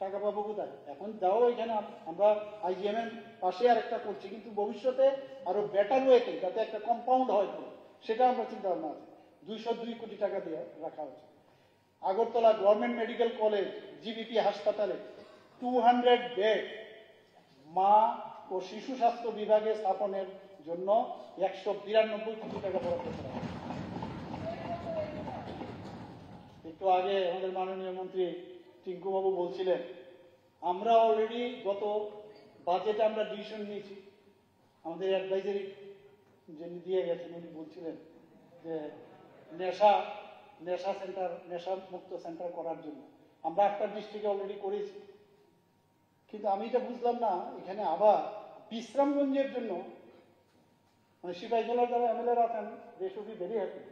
টাকা পাবো কোথায়? এখন যাও এখানে আমরা আইজিএম এর পাশে আর একটা করছি, কিন্তু ভবিষ্যতে আরো বেটার ওয়েতে যাতে একটা কম্পাউন্ড হয় সেটা আমরা চিন্তা ভাবনা আছে। 202 কোটি টাকা দিয়ে রাখা হচ্ছে। Agartala government medical college GBP হাসপাতালে 200 বেড মা ও শিশু স্বাস্থ্য বিভাগে স্থাপনের জন্য 192 কোটি টাকা বরাদ্দ করা হয়। একটু আগে আমাদের মাননীয় মন্ত্রী টিঙ্কু বাবু বলছিলেন, আমরা অলরেডি গত বাজেটে আমরা ডিসিশন নিয়েছি, আমাদের অ্যাডভাইজারি যিনি দিয়ে গেছেন উনি বলছিলেন যে নেশা সেন্টার, নেশা মুক্ত সেন্টার করার জন্য আমরা একটা ডিস্ট্রিক্টে অলরেডি করেছি। কিন্তু আমি এটা বুঝলাম না, এখানে আবার বিশ্রামগঞ্জের জন্য মানে সিপাহীজলার যারা এমএলএ আছেন they should be very happy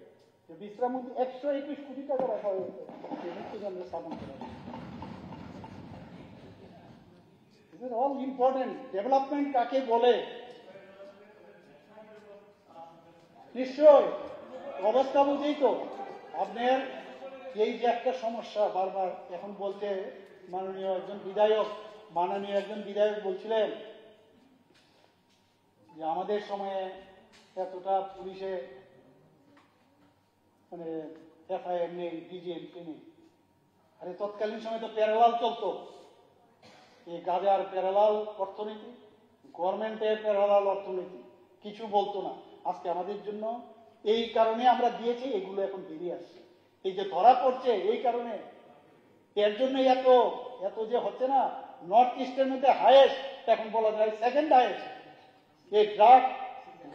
যে বিশ্রামগঞ্জ 121 কোটি টাকা রাখা হয়েছে স্থাপন করা। These are all important. Development কাকে বলে? নিশ্চয় অবস্থা বুঝেই তো আপনার এই যে একটা সমস্যা বারবার এখন বলতে মাননীয় একজন বিধায়ক বলছিলেন যে আমাদের সময়ে এতটা পুলিশে মানে এফআইআর নেই, ডিজিএমপি নেই। আরে তৎকালীন সময় তো প্যারালাল চলতো, এই গাজার প্যারালাল অর্থনীতি, গভর্নমেন্টের প্যারালাল অর্থনীতি, কিছু বলতো না। আজকে আমাদের জন্য এই কারণে আমরা দিয়েছি, এগুলো এখন বেরিয়ে আসছে, এই যে ধরা পড়ছে এই কারণে, এর জন্য এত যে হচ্ছে না। নর্থ ইস্টের মধ্যে হাইয়েস্ট, এখন বলা যায় সেকেন্ড হাইয়েস্ট, এই ড্রাগ,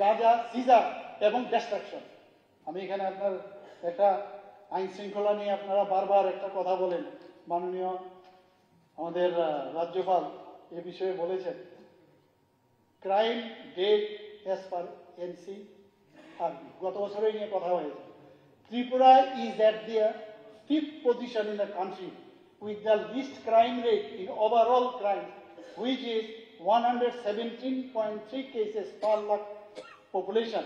গাঁজা, সিজার এবং ডিস্ট্রাকশন। আমি এখানে আপনার একটা আইন শৃঙ্খলা নিয়ে আপনারা বারবার একটা কথা বলেন, মাননীয় আমাদের রাজ্যপাল এ বিষয়ে বলেছেন, crime rate as per NCRB গত বছরই নিয়ে কথা হয়েছে। Tripura is at the 5th position in the country with the least crime rate in overall crime, which is 117.3 cases per lakh population,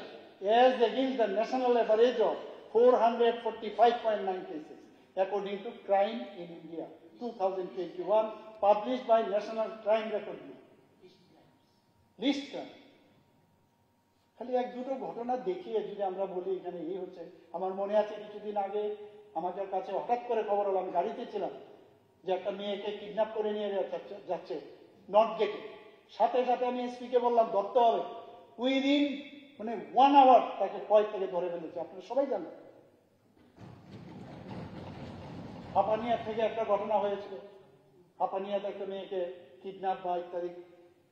as against the national average of 445.9 cases, according to Crime in India 2021, published by National Crime Record Bureau. List crime. খালি এক দুটো ঘটনা দেখিয়ে যদি আমরা বলি এখানে এই হচ্ছে। আমার মনে আছে কিছুদিন আগে আমাদের কাছে হঠাৎ করে খবর হলো, আমি গাড়িতে ছিলাম, যে একটা মেয়েকে কিডন্যাপ করে নিয়ে যাচ্ছে নর্থ গেটে। সাথে সাথে আমি এসপিকে বললাম ধরতে হবে, উইদিন মানে 1 আওয়ার তাকে পয় থেকে ধরে ফেলেছে। আপনারা সবাই জানেন হাপানিয়া থেকে একটা ঘটনা হয়েছিল, হাপানিয়াতে একটা মেয়েকে কিডন্যাপ বা ইত্যাদি,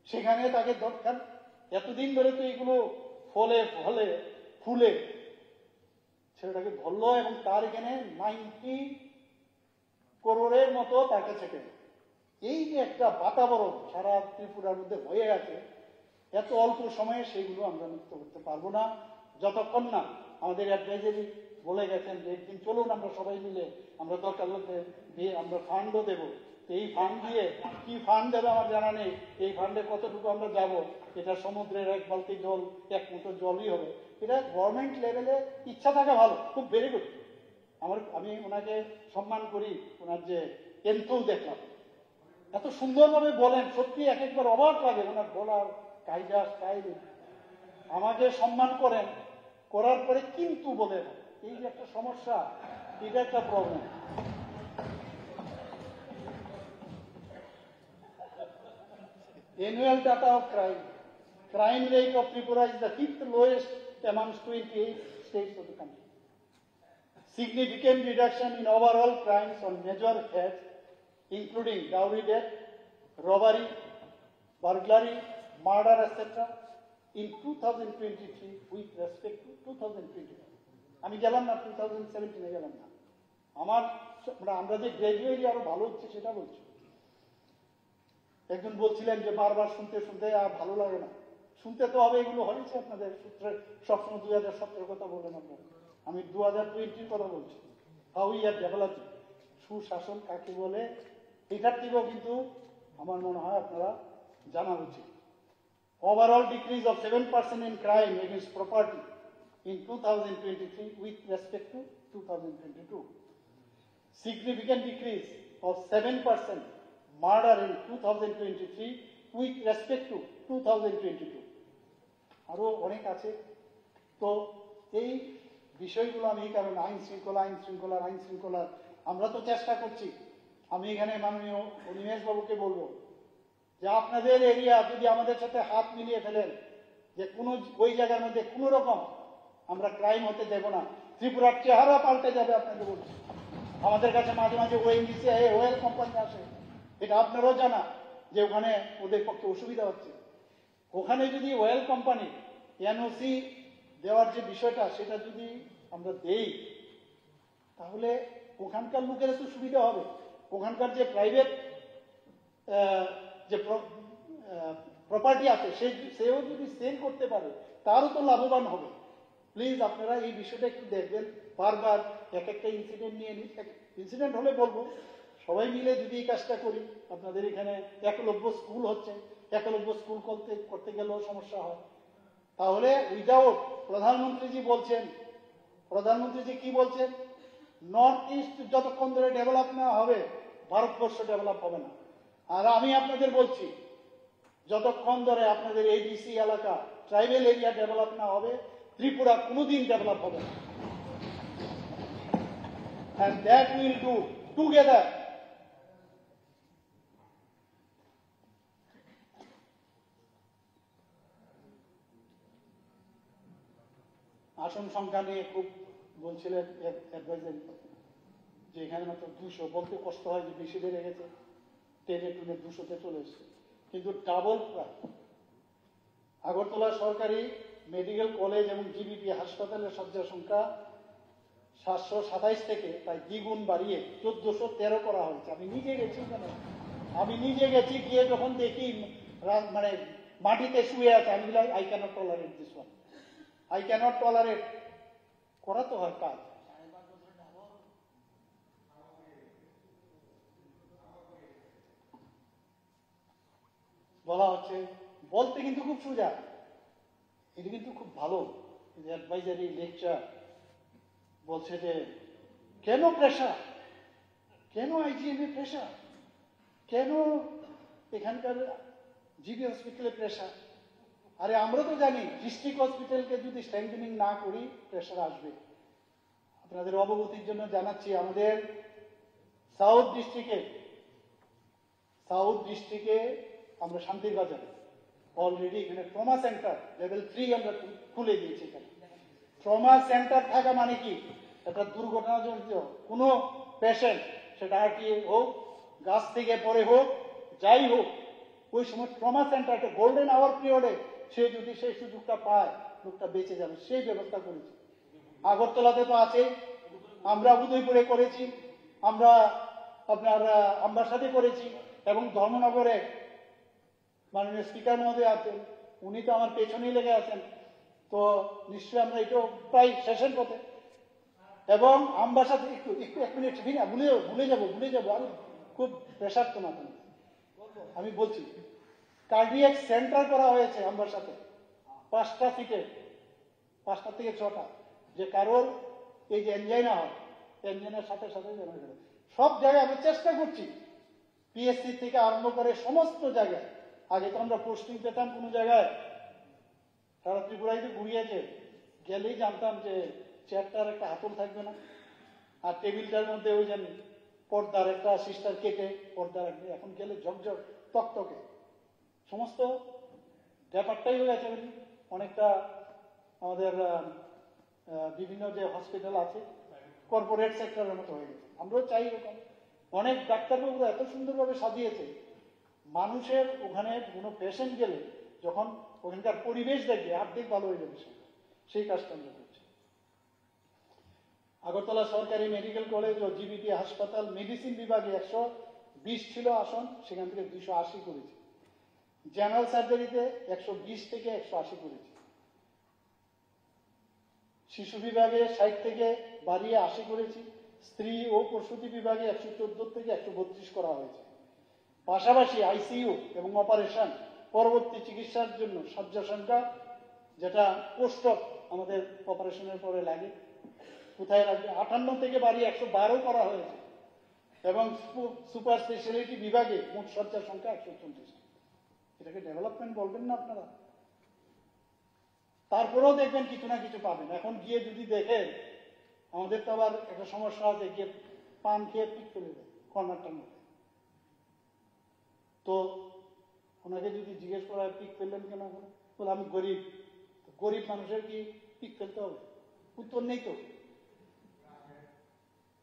সেখানে তাকে দরকার এতদিন ধরে তো এগুলো ফুলে ছেলেটাকে ধরলো এবং তার এখানে 90 করোড়ের মতো তার কাছে পেল। এই যে একটা বাতাবরণ সারা ত্রিপুরার মধ্যে হয়ে গেছে, এত অল্প সময়ে সেইগুলো আমরা মুক্ত করতে পারবো না যতক্ষণ না আমাদের অ্যাডভাইজারি বলে গেছেন যে একদিন চলুন আমরা সবাই মিলে আমরা দরকার লোকে দিয়ে আমরা ফান্ডও দেবো। এই ফান্ড দিয়ে কি ফান্ড দেবে আমার জানা নেই, এই ফান্ডে কতটুকু আমরা যাব, এটা সমুদ্রের 1 বালতি জল 1 মুঠো জলই হবে। এটা গভর্নমেন্ট লেভেলে ইচ্ছা থাকা ভালো, খুব ভেরি গুড। আমি ওনাকে সম্মান করি, ওনার যে এন্থু দেখলাম এত সুন্দরভাবে বলেন, সত্যি এক একবার অবাক লাগে ওনার বলার কায়দা স্টাইল। আমাকে সম্মান করেন, করার পরে কিন্তু বলেন, এই যে একটা সমস্যা, এটা একটা problem. Annual data of crime. Crime rate of Tripura is the 5th lowest amongst 28 states of the country. Significant reduction in overall crimes on major heads, including dowry death, robbery, burglary, murder, etc., in 2023 with respect to 2021. আমি গেলাম না 2017 গেলাম না, আমার আমরা যে gradually আরো ভালো হচ্ছে সেটা বলছি। একজন বলছিলেন যে বারবার শুনতে শুনতে আর ভালো লাগে না, শুনতে তো হবে, এগুলো হয়েছে আপনাদের সূত্রে সবসময় 2017 কথা বলেন আপনারা, আমি 2020 কথা বলছি। হাউ উই আর ডেভেলপিং, সুশাসন কাকে বলে এটার থেকেও কিন্তু আমার মনে হয় আপনারা জানা উচিত। Overall decrease of 7% in crime against property in 2023 with respect to 2022. Significant decrease of 7% murder in 2023 with respect to 2022. আরো অনেক আছে। তো এই বিষয়গুলো আমি এই কারণে আইন শৃঙ্খলা আমরা তো চেষ্টা করছি। আমি এখানে মাননীয় অনিমেষ বাবুকে বলবো যে আপনাদের এরিয়া যদি আমাদের সাথে হাত মিলিয়ে ফেলেন, যে কোনো ওই জায়গার মধ্যে কোনো রকম আমরা ক্রাইম হতে দেব না, ত্রিপুরার চেহারা পাল্টে যাবে। আপনাকে বলছি, আমাদের কাছে মাঝে মাঝে ওএনজিসি ওয়েল কোম্পানি আসে, এটা আপনারাও জানা যে ওখানে ওদের পক্ষে অসুবিধা হচ্ছে। ওখানে যদি ওয়েল কোম্পানি এনওসি দেওয়ার যে বিষয়টা সেটা যদি আমরা দেই, তাহলে ওখানকার লোকেরা তো সুবিধা হবে, ওখানকার যে প্রাইভেট যে প্রপার্টি আছে সেও যদি সেল করতে পারে তারও তো লাভবান হবে। প্লিজ আপনারা এই বিষয়টা একটু দেখবেন, বারবার এক একটা ইনসিডেন্ট নিয়ে ইনসিডেন্ট হলে বলবো সবাই মিলে যদি এই কাজটা করি। আপনাদের এখানে একলব্য স্কুল হচ্ছে, একলব্য স্কুল করতে গেলেও সমস্যা হয়। তাহলে উইদাউট প্রধানমন্ত্রীজি কি বলছেন, নর্থ ইস্ট যতক্ষণ ধরে ডেভেলপ না হবে ভারতবর্ষ ডেভেলপ হবে না। আর আমি আপনাদের বলছি, যতক্ষণ ধরে আপনাদের এডিসি এলাকা ট্রাইবেল এরিয়া ডেভেলপ না হবে ত্রিপুরা কোনোদিন ডেভেলপ হবে না। And that we'll do together. আসন সংখ্যা নিয়ে খুব বলছিলেন অ্যাডভাইজারি, যে এখানে মাত্র 200, বলতে কষ্ট হয় যে বেশি বেড়ে গেছে, টেনে 200-তে চলে এসছে, কিন্তু ডাবল প্রায়। আগরতলা সরকারি মেডিকেল কলেজ এবং জিবিপি হাসপাতালের শয্যা সংখ্যা 727 থেকে প্রায় দ্বিগুণ বাড়িয়ে 1413 করা হয়েছে। আমি নিজে গেছি গিয়ে যখন দেখি মানে মাটিতে শুয়ে আছে, আমি বলি I can't tolerate this one, I can't tolerate. করা তো হয় কাজ। বলা হচ্ছে, বলতে কিন্তু খুব সোজা, এটা কিন্তু খুব ভালো অ্যাডভাইজারি লেকচার। বলছে যে কেন প্রেশার, কেন আইজিএমএ প্রেশার, কেন এখানকার জিবি হসপিটালে প্রেশার। আরে আমরা তো জানি ডিস্ট্রিক্ট হসপিটালকে যদি স্ট্রেংথেনিং না করি প্রেশার আসবে। আপনাদের অবগতির জন্য জানাচ্ছি, আমাদের সাউথ ডিস্ট্রিক্টে আমরা শান্তির বাজারে অলরেডি এখানে ট্রমা সেন্টার লেভেল 3 আমরা খুলে দিয়েছি। এখানে ট্রমা সেন্টার থাকা মানে কি, একটা দুর্ঘটনা জড়িত কোনো পেশেন্ট, সেটা আরটিআই হোক, গাছ থেকে পড়ে হোক, যাই হোক, ওই সময় ট্রমা সেন্টার একটা গোল্ডেন আওয়ার পিরিয়ডে সে যদি সেই সুযোগটা পায় লোকটা বেঁচে যাবে, সেই ব্যবস্থা করেছি। আগরতলাতে তো আছে, আমরা উদয়পুরে করেছি, আমরা আপনার আমবাসাতে করেছি, এবং ধর্মনগরে মাননীয় স্পিকার মহোদয় আছেন, উনি তো আমার পেছনেই লেগে আছেন, তো নিশ্চয়ই আমরা এটাও প্রায় শেষের পথে। এবং আমবাসাতে একটু 1 মিনিট ভুলে যাবো আমি খুব প্রেশার তো না, আমি বলছি কার্ডিয়াক সেন্টার করা হয়েছে আমবাসাতে 5টা সিটে, 5টা থেকে 6টা, যে কারোর এই যে এনজাইনা হয়, এনজাইনার সাথে সব জায়গায় আমি চেষ্টা করছি, পিএসসি থেকে আরম্ভ করে সমস্ত জায়গায়। আগে তো আমরা পোস্টিং পেতাম কোনো জায়গায়, সারা ত্রিপুরায় তো ঘুরিয়েছে, গেলেই জানতাম যে চেয়ারটার একটা হাতল থাকবে না, আর টেবিলটার মধ্যে ওই যে পর্দার একটা সিস্টার কেটে পর্দা রাখবে, এখন গেলে ঝকঝক তকতকে সমস্ত ব্যাপারটাই হয়ে গেছে। অনেকটা আমাদের বিভিন্ন যে হসপিটাল আছে কর্পোরেট সেক্টরের মতো হয়ে গেছে। আমরাও চাই এরকম। অনেক ডাক্তারবাবুরা এত সুন্দরভাবে সাজিয়েছে, মানুষের ওখানে কোনো পেশেন্ট গেলে যখন ওখানকার পরিবেশ দেখবে অর্ধেক ভালো হয়ে যাবে সেই কাজটা আমরা করছি। আগরতলা সরকারি মেডিকেল কলেজ ও জিবিটি হাসপাতাল মেডিসিন বিভাগে 120 ছিল আসন, সেখান থেকে 280 করেছি। জেনারেল সার্জারিতে 120 থেকে 180 করেছি। শিশু বিভাগে 60 থেকে বাড়িয়ে 80 করেছি। স্ত্রী ও প্রসূতি বিভাগে 114 থেকে 132 করা হয়েছে। পাশাপাশি আইসিইউ এবং অপারেশন পরবর্তী চিকিৎসার জন্য শয্যা সংখ্যা, যেটা পোস্ট অপ আমাদের অপারেশনের পরে লাগে, কোথায় লাগবে, 58 থেকে বাড়িয়ে 112 করা হয়েছে। এবং সুপার স্পেশালিটি বিভাগে মোট শয্যার সংখ্যা 134। এটাকে ডেভেলপমেন্ট বলবেন না আপনারা? তারপরেও দেখবেন কিছু না কিছু পাবেন। এখন গিয়ে যদি দেখেন, আমাদের তো আবার একটা সমস্যা আছে, গিয়ে পান খেয়ে পিক ফেলে দেয় কর্নারটার মধ্যে। তো ওনাকে যদি জিজ্ঞেস করা হয় পিক ফেললেন কেন, বলে আমি গরিব। গরিব মানুষের কি পিক ফেলতে হবে? উত্তর নেই তো।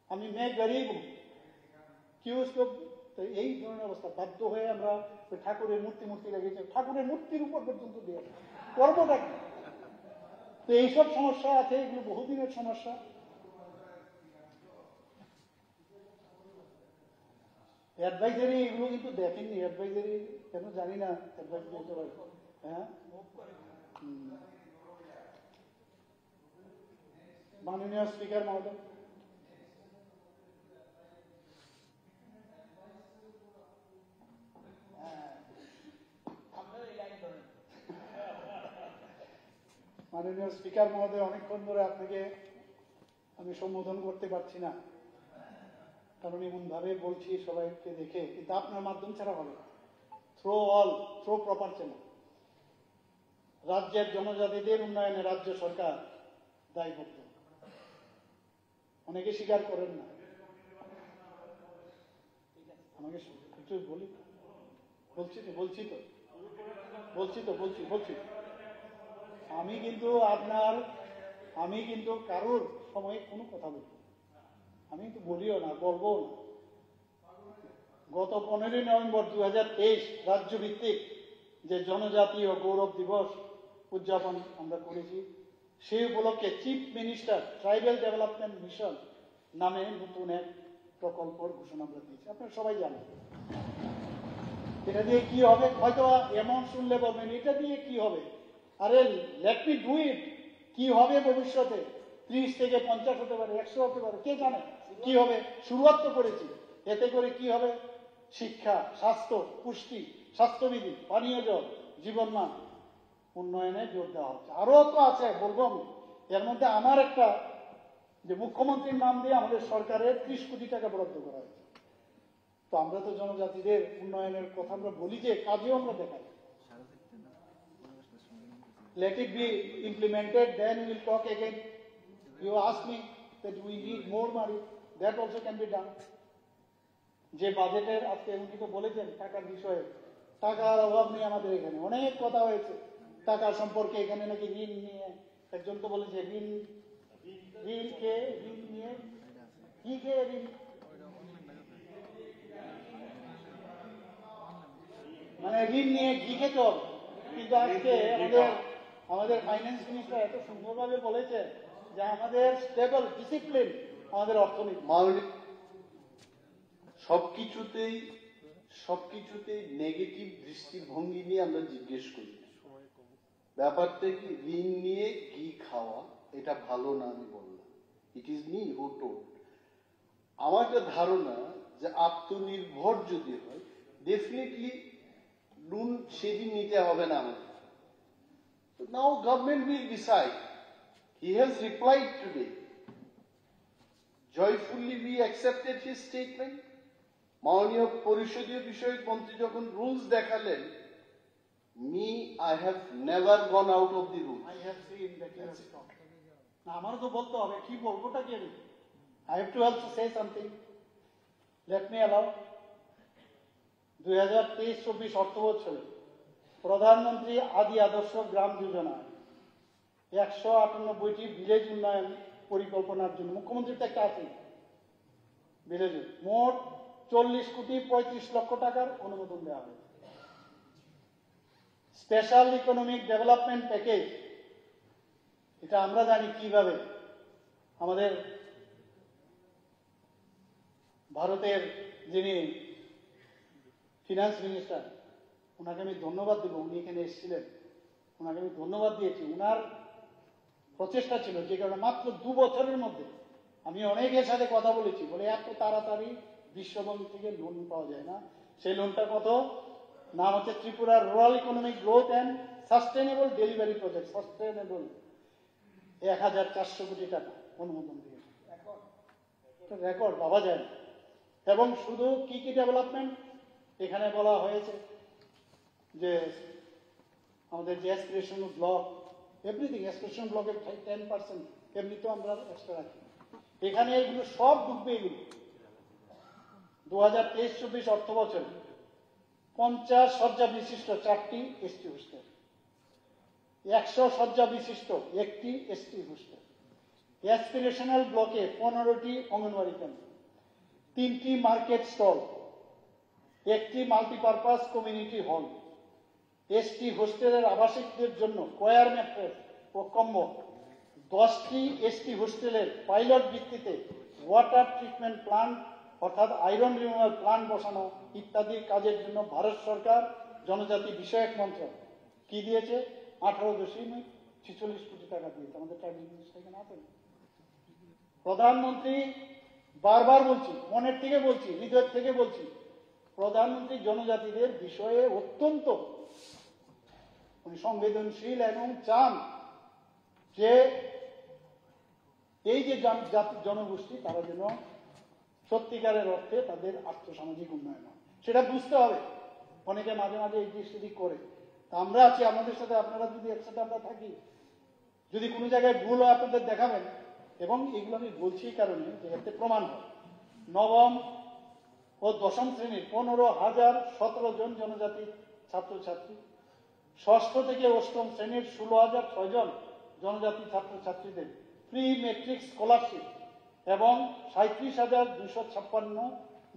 আমি মেয়ে গরিব কি উসকো। তো এই ধরনের অবস্থা, বাধ্য হয়ে আমরা ওই ঠাকুরের মূর্তি রেখেছি, ঠাকুরের মূর্তির উপর পর্যন্ত দিয়ে করবোটা কি? তো এইসব সমস্যা আছে, এগুলো বহুদিনের সমস্যা। অ্যাডভাইজারি এগুলো কিন্তু দেখেননি, অ্যাডভাইজারি কেন জানি না। অ্যাডভাইজারি হ্যাঁ, মাননীয় স্পিকার মহোদয়, মাননীয় স্পিকার মহোদয়, অনেকক্ষণ ধরে আপনাকে আমি সম্বোধন করতে পারছি না, কারণ এমন ভাবে বলছি সবাইকে দেখে, কিন্তু আপনার মাধ্যম ছাড়া হবে। Through proper channel. রাজ্যের জনজাতিদের উন্নয়নে রাজ্য সরকার দায়বদ্ধ। অনেকে স্বীকার করেন না। আমাকে একটু বলছি। আমি কিন্তু কারোর সময়ে কোনো কথা বলি, আমি কিন্তু বলিও না, বলবো না। গত 15 নভেম্বর 2023 রাজ্যভিত্তিক যে জনজাতীয় গৌরব দিবস উদযাপন আমরা করেছি, সেই উপলক্ষে chief minister tribal development mission নামে নতুন এক প্রকল্পের ঘোষণা আমরা দিয়েছি। আপনারা সবাই জানেন এটা দিয়ে কি হবে। হয়তো এমন শুনলে বলবেন এটা দিয়ে কি হবে, আরে লেট মি ডু ইট। কি হবে ভবিষ্যতে, 30 থেকে 50 হতে পারে, 100 হতে পারে, কে জানে কি হবে। শুরুয়াত তো করেছি। এতে করে কি হবে, শিক্ষা, স্বাস্থ্য, পুষ্টি, স্বাস্থ্যবিধি, পানীয় জল, জীবনমান উন্নয়নে জোর দেওয়া হচ্ছে। আরো তো আছে, বলবো আমি। এর মধ্যে আমার একটা, যে মুখ্যমন্ত্রীর নাম দিয়ে আমাদের সরকারের 30 কোটি টাকা বরাদ্দ করা হয়েছে। তো আমরা তো জনজাতিদের উন্নয়নের কথা আমরা বলি, যে কাজেও আমরা দেখাই। Let it be implemented, then we will talk again. You ask me that we need more money, that also can be done. যে বাজেটের আজকে উনি তো বলেছেন টাকার বিষয়ে, টাকার অভাব নেই আমাদের এখানে। অনেক কথা হয়েছে টাকা সম্পর্কে। এখানে নাকি ঋণ নিয়ে, একজন তো বলেছে ঋণ নিয়ে কি খেয়ে ঋণ, মানে ঋণ নিয়ে ঘি খেতে হবে। কিন্তু আজকে আমাদের ফাইন্যান্স মিনিস্টার এত সুন্দরভাবে বলেছে যে আমাদের স্টেবল ডিসিপ্লিন আমাদের অর্থনীতি। সবকিছুতেই নেগেটিভ দৃষ্টিভঙ্গি নিয়ে আমরা জিজ্ঞেস করি। ব্যাপারটা কি, ঋণ নিয়ে ঘি খাওয়া এটা ভালো না আমি বললাম, it is me who told. আমার একটা ধারণা যে আত্মনির্ভর যদি হয়, ডেফিনেটলি লোন সেদিন নিতে হবে না আমাদের। Now government will decide. He has replied today. Joyfully we accepted his statement. মাননীয় পরিষদীয় বিষয়ক মন্ত্রী যখন রুলস দেখালেন, I have never gone out of the rules. I have seen that you have stopped. না, আমারও তো বলতে হবে, কি বলবোটা কি আমি? I have to also say something. Let me allow. 2023-24 অর্থ বছরে প্রধানমন্ত্রী আদি আদর্শ গ্রাম যোজনা 198টি ভিলেজ উন্নয়ন পরিকল্পনার জন্য, মুখ্যমন্ত্রীর তো একটা আছে ভিলেজ, মোট 40 কোটি 35 লক্ষ টাকার অনুমোদন দেওয়া হয়েছে। স্পেশাল ইকোনমিক ডেভেলপমেন্ট প্যাকেজ, এটা আমরা জানি কিভাবে আমাদের ভারতের যিনি ফিনান্স মিনিস্টার, ওনাকে আমি ধন্যবাদ দেব, উনি এখানে এসেছিলেন, ওনাকে আমি ধন্যবাদ দিয়েছি। ওনার প্রচেষ্টা ছিল, যে কারণে মাত্র 2 বছরের মধ্যে আমি অনেকের সাথে কথা বলেছি, বলে এত তাড়াতাড়ি বিশ্বব্যাংক থেকে লোন পাওয়া যায় না। সেই লোনটা কত, নাম হচ্ছে Tripura rural economic growth and sustainable delivery project, sustainable, 1400 কোটি টাকা অনুমোদন দিয়েছে। রেকর্ড ভাবা যায় না। এবং শুধু কি কি ডেভেলপমেন্ট এখানে বলা হয়েছে, যে আমাদের যে অ্যাসপিরেশন ব্লক, এভরিথিং, অ্যাসপিরেশন ব্লকের 10% এমনি তো আমরা এক্সট্রা রাখি, এখানে এগুলো সব ঢুকবে। এগুলো 2023-24 অর্থ বছরে 50 শয্যা বিশিষ্ট 4টি এসটি হোস্টেল, 100 শয্যা বিশিষ্ট 1টি এসটি হোস্টেল, অ্যাসপিরেশনাল ব্লকে 15টি অঙ্গনওয়াড়ি কেন্দ্র, 3টি মার্কেট স্টল, 1টি মাল্টিপারপাস কমিউনিটি হল, এসটি হোস্টেলের আবাসিকদের জন্য কোয়ার ম্যাট্রেস ও কম্বল, 10টি এসটি হোস্টেলের পাইলট ভিত্তিতে ওয়াটার ট্রিটমেন্ট প্লান্ট অর্থাৎ আয়রন রিমুভাল প্লান্ট বসানো ইত্যাদি কাজের জন্য ভারত সরকার জনজাতি বিষয়ক মন্ত্রক কি দিয়েছে, 18.46 কোটি টাকা দিয়েছে। আমাদের ট্রাইবাল মিনিস্টার এখানে আছেন। প্রধানমন্ত্রী, বারবার বলছি, মনের থেকে বলছি, হৃদয় থেকে বলছি, প্রধানমন্ত্রী জনজাতিদের বিষয়ে অত্যন্ত উনি সংবেদনশীল এবং চান যে এই যে জনগোষ্ঠী তারা যেন সত্যিকারের অর্থে তাদের আর্থসামাজিক উন্নয়ন হয়, সেটা বুঝতে হবে। অনেকে মাঝে মাঝে এই দিক সেদিক করে, আমরা আছি আমাদের সাথে, আপনারা যদি একসাথে আমরা থাকি, যদি কোনো জায়গায় ভুল হয় আপনাদের দেখাবেন। এবং এগুলো আমি বলছি এই কারণে যে এতে প্রমাণ হয়, নবম ও দশম শ্রেণীর 15,017 জন জনজাতি ছাত্রছাত্রী, ষষ্ঠ থেকে অষ্টম শ্রেণীর 16,006 জন জনজাতি ছাত্রছাত্রীদের প্রি মেট্রিক স্কলারশিপ এবং 37,256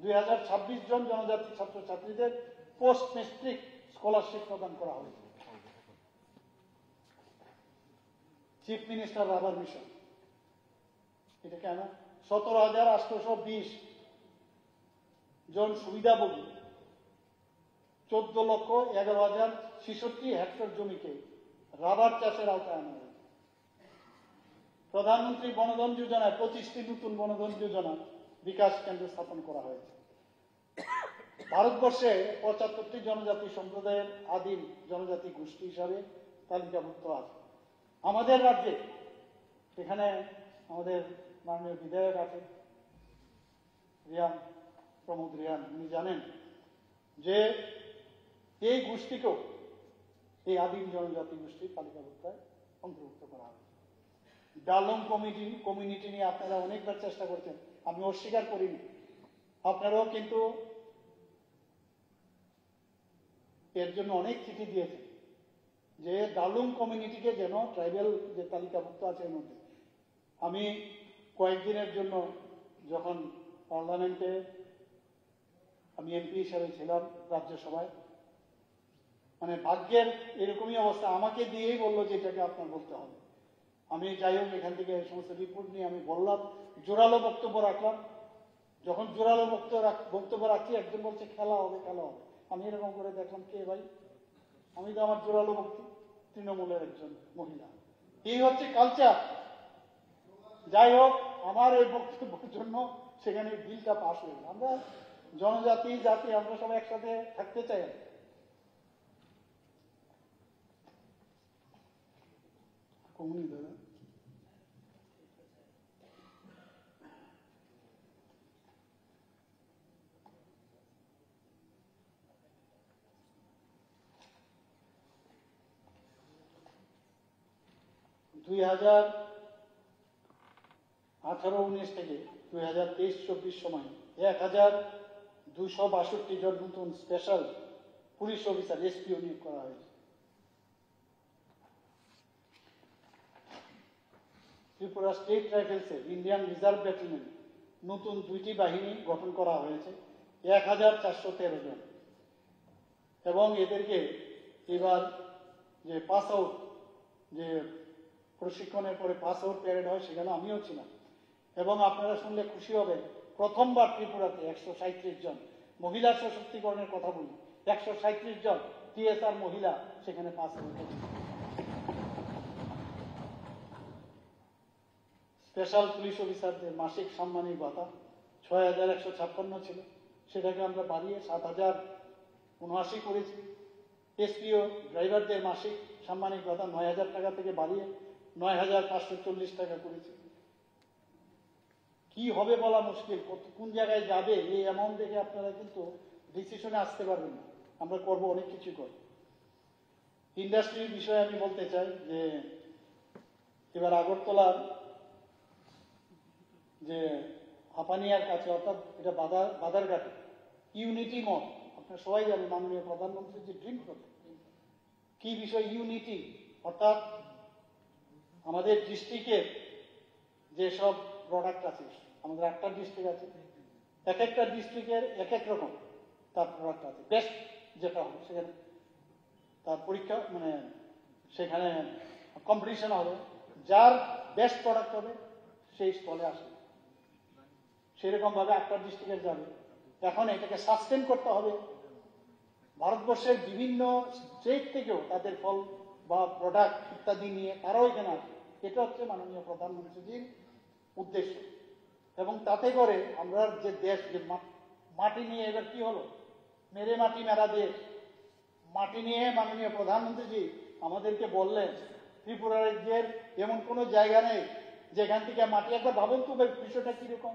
2026 জন জনজাতি ছাত্রছাত্রীদের পোস্ট মেট্রিক স্কলারশিপ প্রদান করা হয়েছে। চিফ মিনিস্টার রাবার মিশন, এটা কেন, 17,820 জন সুবিধাভোগী, 14,11,066 হেক্টর জমিকে রাবার চাষের আওতায় আনা হয়েছে। প্রধানমন্ত্রী বনধন যোজনায় 25টি নতুন বনধন যোজনা বিকাশ কেন্দ্র স্থাপন করা হয়েছে। ভারতবর্ষে 75টি জনজাতি সম্প্রদায়ের আদিম জনজাতি গোষ্ঠী হিসাবে তালিকাভুক্ত আছে। আমাদের রাজ্যে এখানে আমাদের মাননীয় বিধায়ক আছে রিয়ান, প্রমোদ রিয়ান, উনি জানেন যে এই গোষ্ঠীকেও এই আদিম জনজাতি গোষ্ঠীর তালিকাভুক্তায় অন্তর্ভুক্ত করা হবে। ডালং কমিউনিটি নিয়ে আপনারা অনেকবার চেষ্টা করছেন, আমি অস্বীকার করিনি, আপনারাও কিন্তু এর জন্য অনেক চিঠি দিয়েছেন যে ডালুং কমিউনিটিকে যেন ট্রাইবাল যে তালিকাভুক্ত আছে এর মধ্যে। আমি কয়েকদিনের জন্য যখন পার্লামেন্টে আমি এমপি হিসাবে ছিলাম রাজ্যসভায়, মানে ভাগ্যের এরকমই অবস্থা, আমাকে দিয়েই বললো যে এটাকে আপনার বলতে হবে। আমি যাই হোক এখান থেকে এই সমস্ত রিপোর্ট নিয়ে আমি বললাম, জোরালো বক্তব্য রাখলাম। যখন জোরালো বক্তব্য রাখছি একজন বলছে খেলা হবে খেলা হবে, আমি এরকম করে দেখলাম কে ভাই, আমি তো আমার জোরালো বক্তব্য তৃণমূলের একজন মহিলা। এই হচ্ছে কালচার। যাই হোক আমার এই বক্তব্যের জন্য সেখানে বিলটা পাস হয়ে গেল। আমরা জনজাতি জাতি আমরা সবাই একসাথে থাকতে চাই। কমুনি দাদা দুই 2018-19 থেকে 2023-24 সময় 1,262 জন নতুন স্পেশাল পুলিশ অফিসার এসপিও নিয়োগ করা হয়েছে। ত্রিপুরা স্টেট রাইফেলসের ইন্ডিয়ান রিজার্ভ ব্যাটালিয়ন নতুন 2টি বাহিনী গঠন করা হয়েছে, 1,413 জন, এবং এদেরকে এবার যে পাস আউট, যে প্রশিক্ষণের পরে পাস আউট প্যারেড হয়, সেখানে আমিও ছিলাম। এবং আপনারা শুনলে খুশি হবেন, প্রথমবার ত্রিপুরাতে 137 জন মহিলা সশক্তিকরণের কথা বলি, 137 জন টিএসআর মহিলা সেখানে পাস আউট হয়েছে। স্পেশাল পুলিশ অফিসারদের মাসিক সাম্মানিক ভাতা 6,156 ছিল, সেটাকে আমরা বাড়িয়ে 7,079 করেছি। এসপিও ড্রাইভারদের মাসিক সাম্মানিক ভাতা 9,000 টাকা থেকে বাড়িয়ে 9,540 টাকা করেছি। কি হবে বলা মুশকিল, কোন জায়গায় যাবে এই অ্যামাউন্ট দেখে আপনারা কিন্তু ডিসিশনে আসতে পারবেন না। আমরা করব, অনেক কিছু করব। ইন্ডাস্ট্রির বিষয়ে আমি বলতে চাই যে এবার আগরতলার যে হাপানিয়ার কাছে, অর্থাৎ এটা বাদারঘাটে ইউনিটি মল, আপনারা সবাই জানেন মাননীয় প্রধানমন্ত্রী যে ড্রিম প্রজেক্ট। কি বিষয় ইউনিটি, অর্থাৎ আমাদের ডিস্ট্রিক্টের যেসব প্রোডাক্ট আছে, আমাদের 8টা ডিস্ট্রিক্ট আছে, এক একটা ডিস্ট্রিক্টের এক এক রকম তার প্রোডাক্ট আছে। বেস্ট যেটা হবে সেখানে তার পরীক্ষা, মানে সেখানে কম্পিটিশন হবে, যার বেস্ট প্রোডাক্ট হবে সেই স্টলে আসবে। সেরকম ভাবে 8টা ডিস্ট্রিক্টের যাবে। এখন এটাকে সাস্টেন করতে হবে, ভারতবর্ষের বিভিন্ন স্টেট থেকেও তাদের ফল বা প্রোডাক্ট ইত্যাদি নিয়ে তারাও এখানে আসবে। এটা হচ্ছে মাননীয় প্রধানমন্ত্রীজির উদ্দেশ্য। এবং তাতে করে আমরা যে দেশ, যে মাটি নিয়ে এবার কি হলো, মেরে মাটি মেরা দেশ, মাটি নিয়ে মাননীয় প্রধানমন্ত্রীজি আমাদেরকে বললেন ত্রিপুরা রাজ্যের এমন কোনো জায়গা নেই যেখান থেকে মাটি, একবার ভাবুন তো বিষয়টা কিরকম,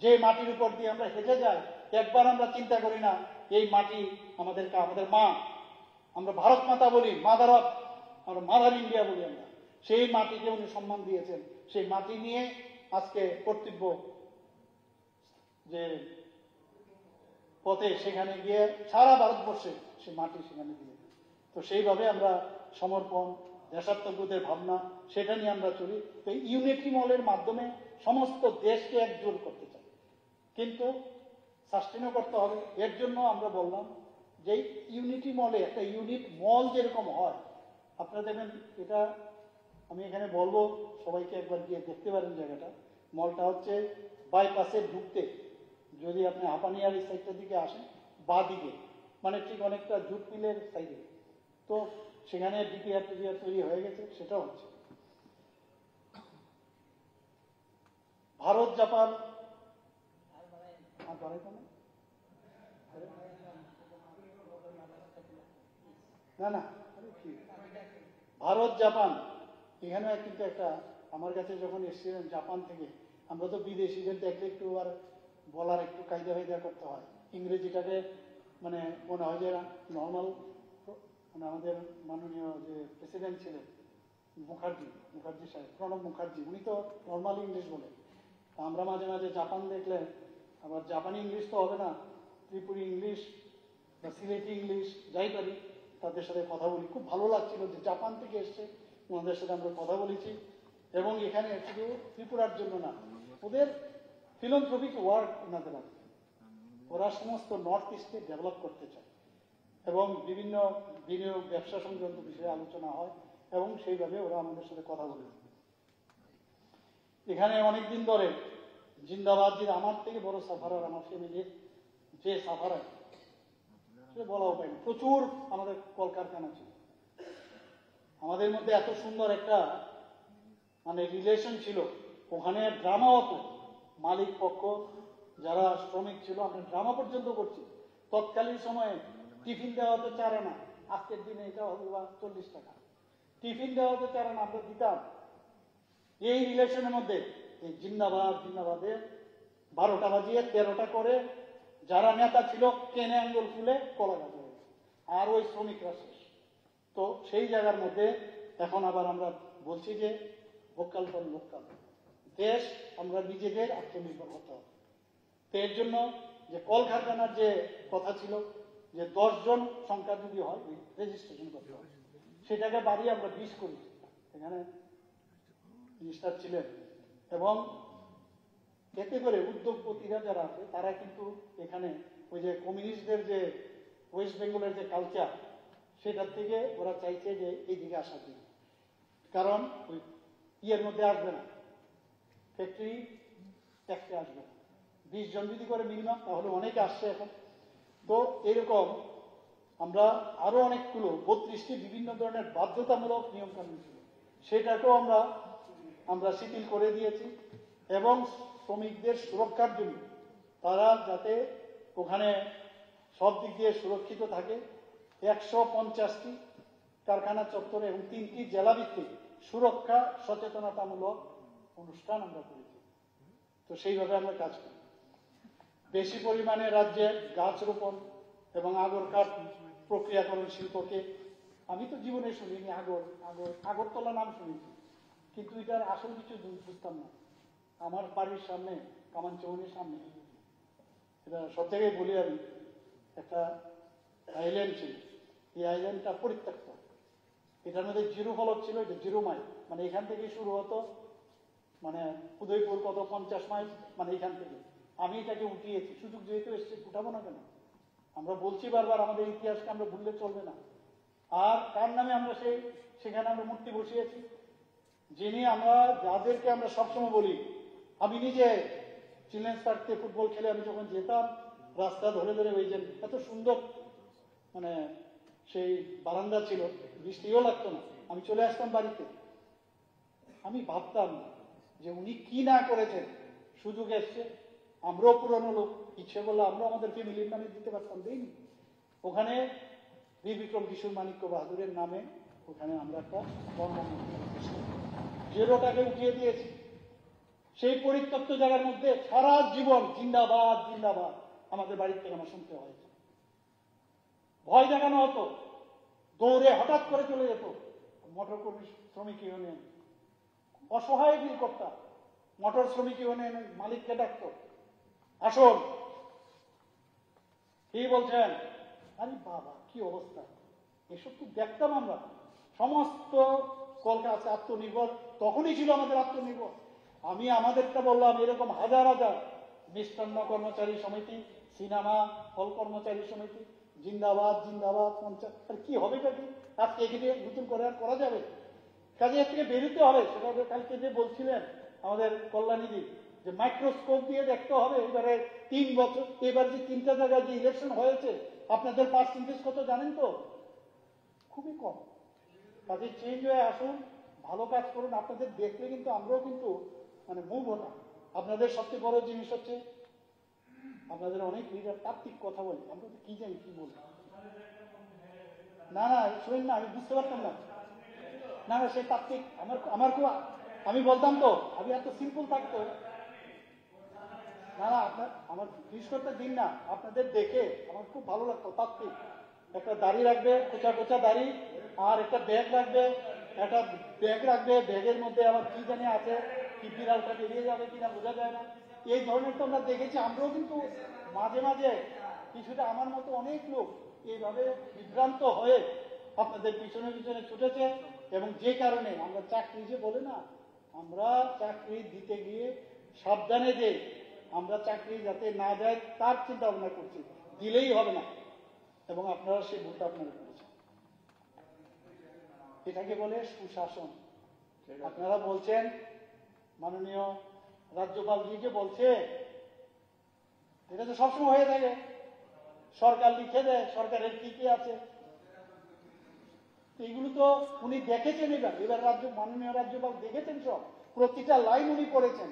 যে মাটির উপর দিয়ে আমরা হেঁটে যাই, একবার আমরা চিন্তা করি না এই মাটি আমাদেরকে, আমাদের মা, আমরা ভারত মাতা বলি, মাদার অফ, আমরা মাদার ইন্ডিয়া বলি আমরা, সেই মাটিকে উনি সম্মান দিয়েছেন। সেই মাটি নিয়ে আজকে কর্তব্য যে পথে, সেখানে গিয়ে সারা ভারতবর্ষে সে মাটি সেখানে দিয়ে, তো সেইভাবে আমরা সমর্পণ, দেশাত্মবোধের ভাবনা, সেটা নিয়ে আমরা চলি। তো ইউনিটি মলের মাধ্যমে সমস্ত দেশকে একজোট করতে চাই, কিন্তু সাস্টেনও করতে হবে। এর জন্য আমরা বললাম যে ইউনিটি মলে একটা ইউনিট মল যেরকম হয়, আপনারা দেখবেন, এটা আমি এখানে বলবো, সবাইকে একবার গিয়ে দেখতে পারেন জায়গাটা। মলটা হচ্ছে বাইপাসে ঢুকতে, যদি আপনি হাপানিয়ার এই সাইডটার দিকে আসেন, বা দিকে, মানে ঠিক অনেকটা জুট মিলের সাইডে, তো সেখানে ডিপিআর টিপিআর তৈরি হয়ে গেছে, সেটা হচ্ছে। ভারত জাপান, না না, ভারত জাপান, এখানে কিন্তু একটা, আমার কাছে যখন এসেছিলেন জাপান থেকে, আমরা তো বিদেশিদের দেখলে একটু আর বলার একটু কায়দা ফায়দা করতে হয়, ইংরেজিটাকে মানে মনে হয় যে নর্মাল, মানে আমাদের মাননীয় যে প্রেসিডেন্ট ছিলেন মুখার্জি সাহেব, প্রণব মুখার্জি, উনি তো নর্মাল ইংলিশ বলেন। আমরা মাঝে মাঝে জাপান দেখলে আবার জাপানি ইংলিশ তো হবে না, ত্রিপুরি ইংলিশ বা সিলেটি ইংলিশ যাই পারি তাদের সাথে কথা বলি। খুব ভালো লাগছিল যে জাপান থেকে এসছে, ওনাদের সাথে আমরা কথা বলেছি। এবং এখানে শুধু ত্রিপুরার জন্য না, ওদের ফিলান্থ্রপিক ওয়ার্ক ওনাদের আছে, ওরা সমস্ত নর্থ ইস্টকে ডেভেলপ করতে চায় এবং বিভিন্ন বিনিয়োগ, ব্যবসা সংক্রান্ত বিষয়ে আলোচনা হয় এবং সেইভাবে ওরা আমাদের সাথে কথা বলে। এখানে অনেকদিন ধরে জিন্দাবাদ, যে আমার থেকে বড় সাফারার আমার ফ্যামিলির যে সাফারার, সে বলাও পাই না, প্রচুর আমাদের কলকারখানা ছিল, আমাদের মধ্যে এত সুন্দর একটা মানে রিলেশন ছিল। ওখানে ড্রামা হতো, মালিক পক্ষ যারা শ্রমিক ছিল, আমরা ড্রামা পর্যন্ত করছি। তৎকালীন সময়ে টিফিন দেওয়া হতো 4 আনা, আজকের দিনে এটা হবে 40 টাকা। টিফিন দেওয়া হতো 4 আনা, আমরা দিতাম। এই রিলেশনের মধ্যে এই জিন্দাবাদের 12টা বাজিয়ে 13টা করে যারা নেতা ছিল কেনে আঙ্গুল ফুলে কলা গাছ হয়ে গেছে, আর ওই শ্রমিকরা শেষ। তো সেই জায়গার মধ্যে এখন আবার আমরা বলছি যে ভোকাল ফর লোকাল, দেশ আমরা নিজেদের আত্মনির্ভর হতে হবে। তো এর জন্য যে কলকারখানার যে কথা ছিল যে 10 জন সংখ্যা যদি হয় রেজিস্ট্রেশন করতে হবে, সেটাকে বাড়িয়ে আমরা 20 করেছি। এখানে মিনিস্টার ছিলেন এবং এতে করে উদ্যোগপতিরা যারা আছে তারা কিন্তু এখানে ওই যে কমিউনিস্টদের যে ওয়েস্ট বেঙ্গলের যে কালচার, সেটার থেকে ওরা চাইছে যে এই দিকে আসার জন্য, কারণ ওই ইয়ের মধ্যে আসবে না, ফ্যাক্টরি ট্যাক্সে আসবে না। 20 জন যদি করে মিনিমাম, তাহলে অনেকে আসছে এখন। তো এরকম আমরা আরো অনেকগুলো 32টি বিভিন্ন ধরনের বাধ্যতামূলক নিয়ম কানুন ছিল, সেটাকেও আমরা শিথিল করে দিয়েছি। এবং শ্রমিকদের সুরক্ষার জন্য তারা যাতে ওখানে সব দিক দিয়ে সুরক্ষিত থাকে, 150টি কারখানা চত্বরে এবং 3টি জেলাভিত্তিক সুরক্ষা সচেতনতামূলক অনুষ্ঠান আমরা করেছি। তো সেইভাবে আমরা কাজ করি। বেশি পরিমাণে রাজ্যে গাছ রোপণ এবং আগর কাঠ প্রক্রিয়াকরণ শিল্পকে, আমি তো জীবনে শুনিনি আগরতলা নাম শুনেছি, কিন্তু এটার আসল কিছু বুঝতাম না। আমার বাড়ির সামনে কামানচৌনির সামনে, এটা সব জায়গায় বলি আমি, একটা আইল্যান্ড ছিল। এই আইল্যান্ডটা পরিত্যক্ত, এটার মধ্যে জিরো ফলক ছিল, এটা 0 মাইল, মানে এখান থেকে শুরু হতো, মানে উদয়পুর কত 50 মাইল, মানে এখান থেকে। আমি এটাকে উঠিয়েছি, সুযোগ যেহেতু এসছে উঠাবো না কেন? আমরা বলছি বারবার আমাদের ইতিহাসকে আমরা ভুললে চলবে না। আর কার নামে আমরা সেখানে আমরা মূর্তি বসিয়েছি, যিনি যাদেরকে আমরা সবসময় বলি, আমি নিজে চিলড্রেন্স পার্কে ফুটবল খেলে আমি যখন যেতাম, রাস্তা ধরে ধরে ওই যে এত সুন্দর মানে সেই বারান্দা ছিল, বৃষ্টিও লাগতো না, আমি চলে আসতাম বাড়িতে। আমি ভাবতাম যে উনি কি না করেছেন, সুযোগ এসছে, আমরাও পুরনো লোক, ইচ্ছে করলে আমরা আমাদের ফ্যামিলির নামে দিতে পারতাম, দেইনি। ওখানে বীর বিক্রম কিশোর মাণিক্য বাহাদুরের নামে ওখানে আমরা একটা জেরোটাকে উঠিয়ে দিয়েছি। সেই পরিত্যক্ত জায়গার মধ্যে সারা জীবন জিন্দাবাদ জিন্দাবাদ আমাদের বাড়ির থেকে আমার শুনতে হয়েছে। ভয় দেখানো হতো, দৌড়ে হঠাৎ করে চলে যেত মোটর কর্মী শ্রমিক ইউনিয়ন, অসহায় ফিল করতাম। মোটর শ্রমিক ইউনিয়নের মালিককে ডাকতো, আসুন, কি বলছেন? আরে বাবা কি অবস্থা, এসব কি দেখতাম আমরা। সমস্ত কলকাতা আত্মনির্ভর, তখনই ছিল আমাদের আত্মনির্ভর। আমি আমাদেরটা বললাম, এরকম হাজার হাজার মিষ্টান্ন কর্মচারী সমিতি, সিনেমা হল কর্মচারী সমিতি, জিন্দাবাদ জিন্দাবাদ পঞ্চায়েত, আর কি হবে কি আজকে এখানে নতুন করে আর করা যাবে? কাজে এর থেকে বেরোতে হবে। সেটা কালকে যে বলছিলেন আমাদের কল্যাণীদি, যে মাইক্রোস্কোপ দিয়ে দেখতে হবে। এবারে 3 বছর, এবার যে 3টা জায়গায় যে ইলেকশন হয়েছে, আপনাদের পার্সেন্টেজ কত জানেন তো? খুবই কম। কাজে চেঞ্জ হয়ে আসুন, ভালো কাজ করুন। আপনাদের দেখলে কিন্তু আমরাও কিন্তু মানে মুভ হতাম। আপনাদের সবচেয়ে বড় জিনিস হচ্ছে আপনাদের অনেক লিডার তাত্ত্বিক কথা বলে, আমরা তো কি জানি কি বলবো। না না শুনেন না, আমি বুঝতে পারতাম না। না না সে তাত্ত্বিক আমার খুব, আমি বলতাম তো আমি এত সিম্পল থাকতো। না না আমার ফিস করতে দিন না, আপনাদের দেখে আমার খুব ভালো লাগতো। তাত্ত্বিক একটা দাড়ি রাখবে, কোচা কোচা দাড়ি, আর একটা ব্যাগ রাখবে, ব্যাগের মধ্যে আবার কি জানি আছে, কি বিড়ালটা বেরিয়ে যাবে কিনা বোঝা যায় না। এই ধরনের তো আমরা দেখেছি। আমরাও কিন্তু মাঝে মাঝে কিছুটা আমার মতো অনেক লোক এইভাবে বিভ্রান্ত হয়ে আপনাদের পিছনে পিছনে ছুটেছে। এবং যে কারণে আমরা চাকরি যে বলে না, আমরা চাকরি দিতে গিয়ে সাবধানে যে আমরা চাকরি যাতে না যায় তার চিন্তা ভাবনা করছি, দিলেই হবে না। এবং আপনারা সেই ভুলটা আপনারা করেছেন। এটাকে বলে সুশাসন। আপনারা বলছেন, মাননীয় রাজ্যপাল জি যে বলছে, এটা তো সবসময় হয়ে থাকে, সরকার লিখে দেয় সরকারের কি কি আছে। এগুলো তো উনি দেখেছেন, এবার মাননীয় রাজ্যপাল দেখেছেন, সব প্রতিটা লাইন উনি পড়েছেন।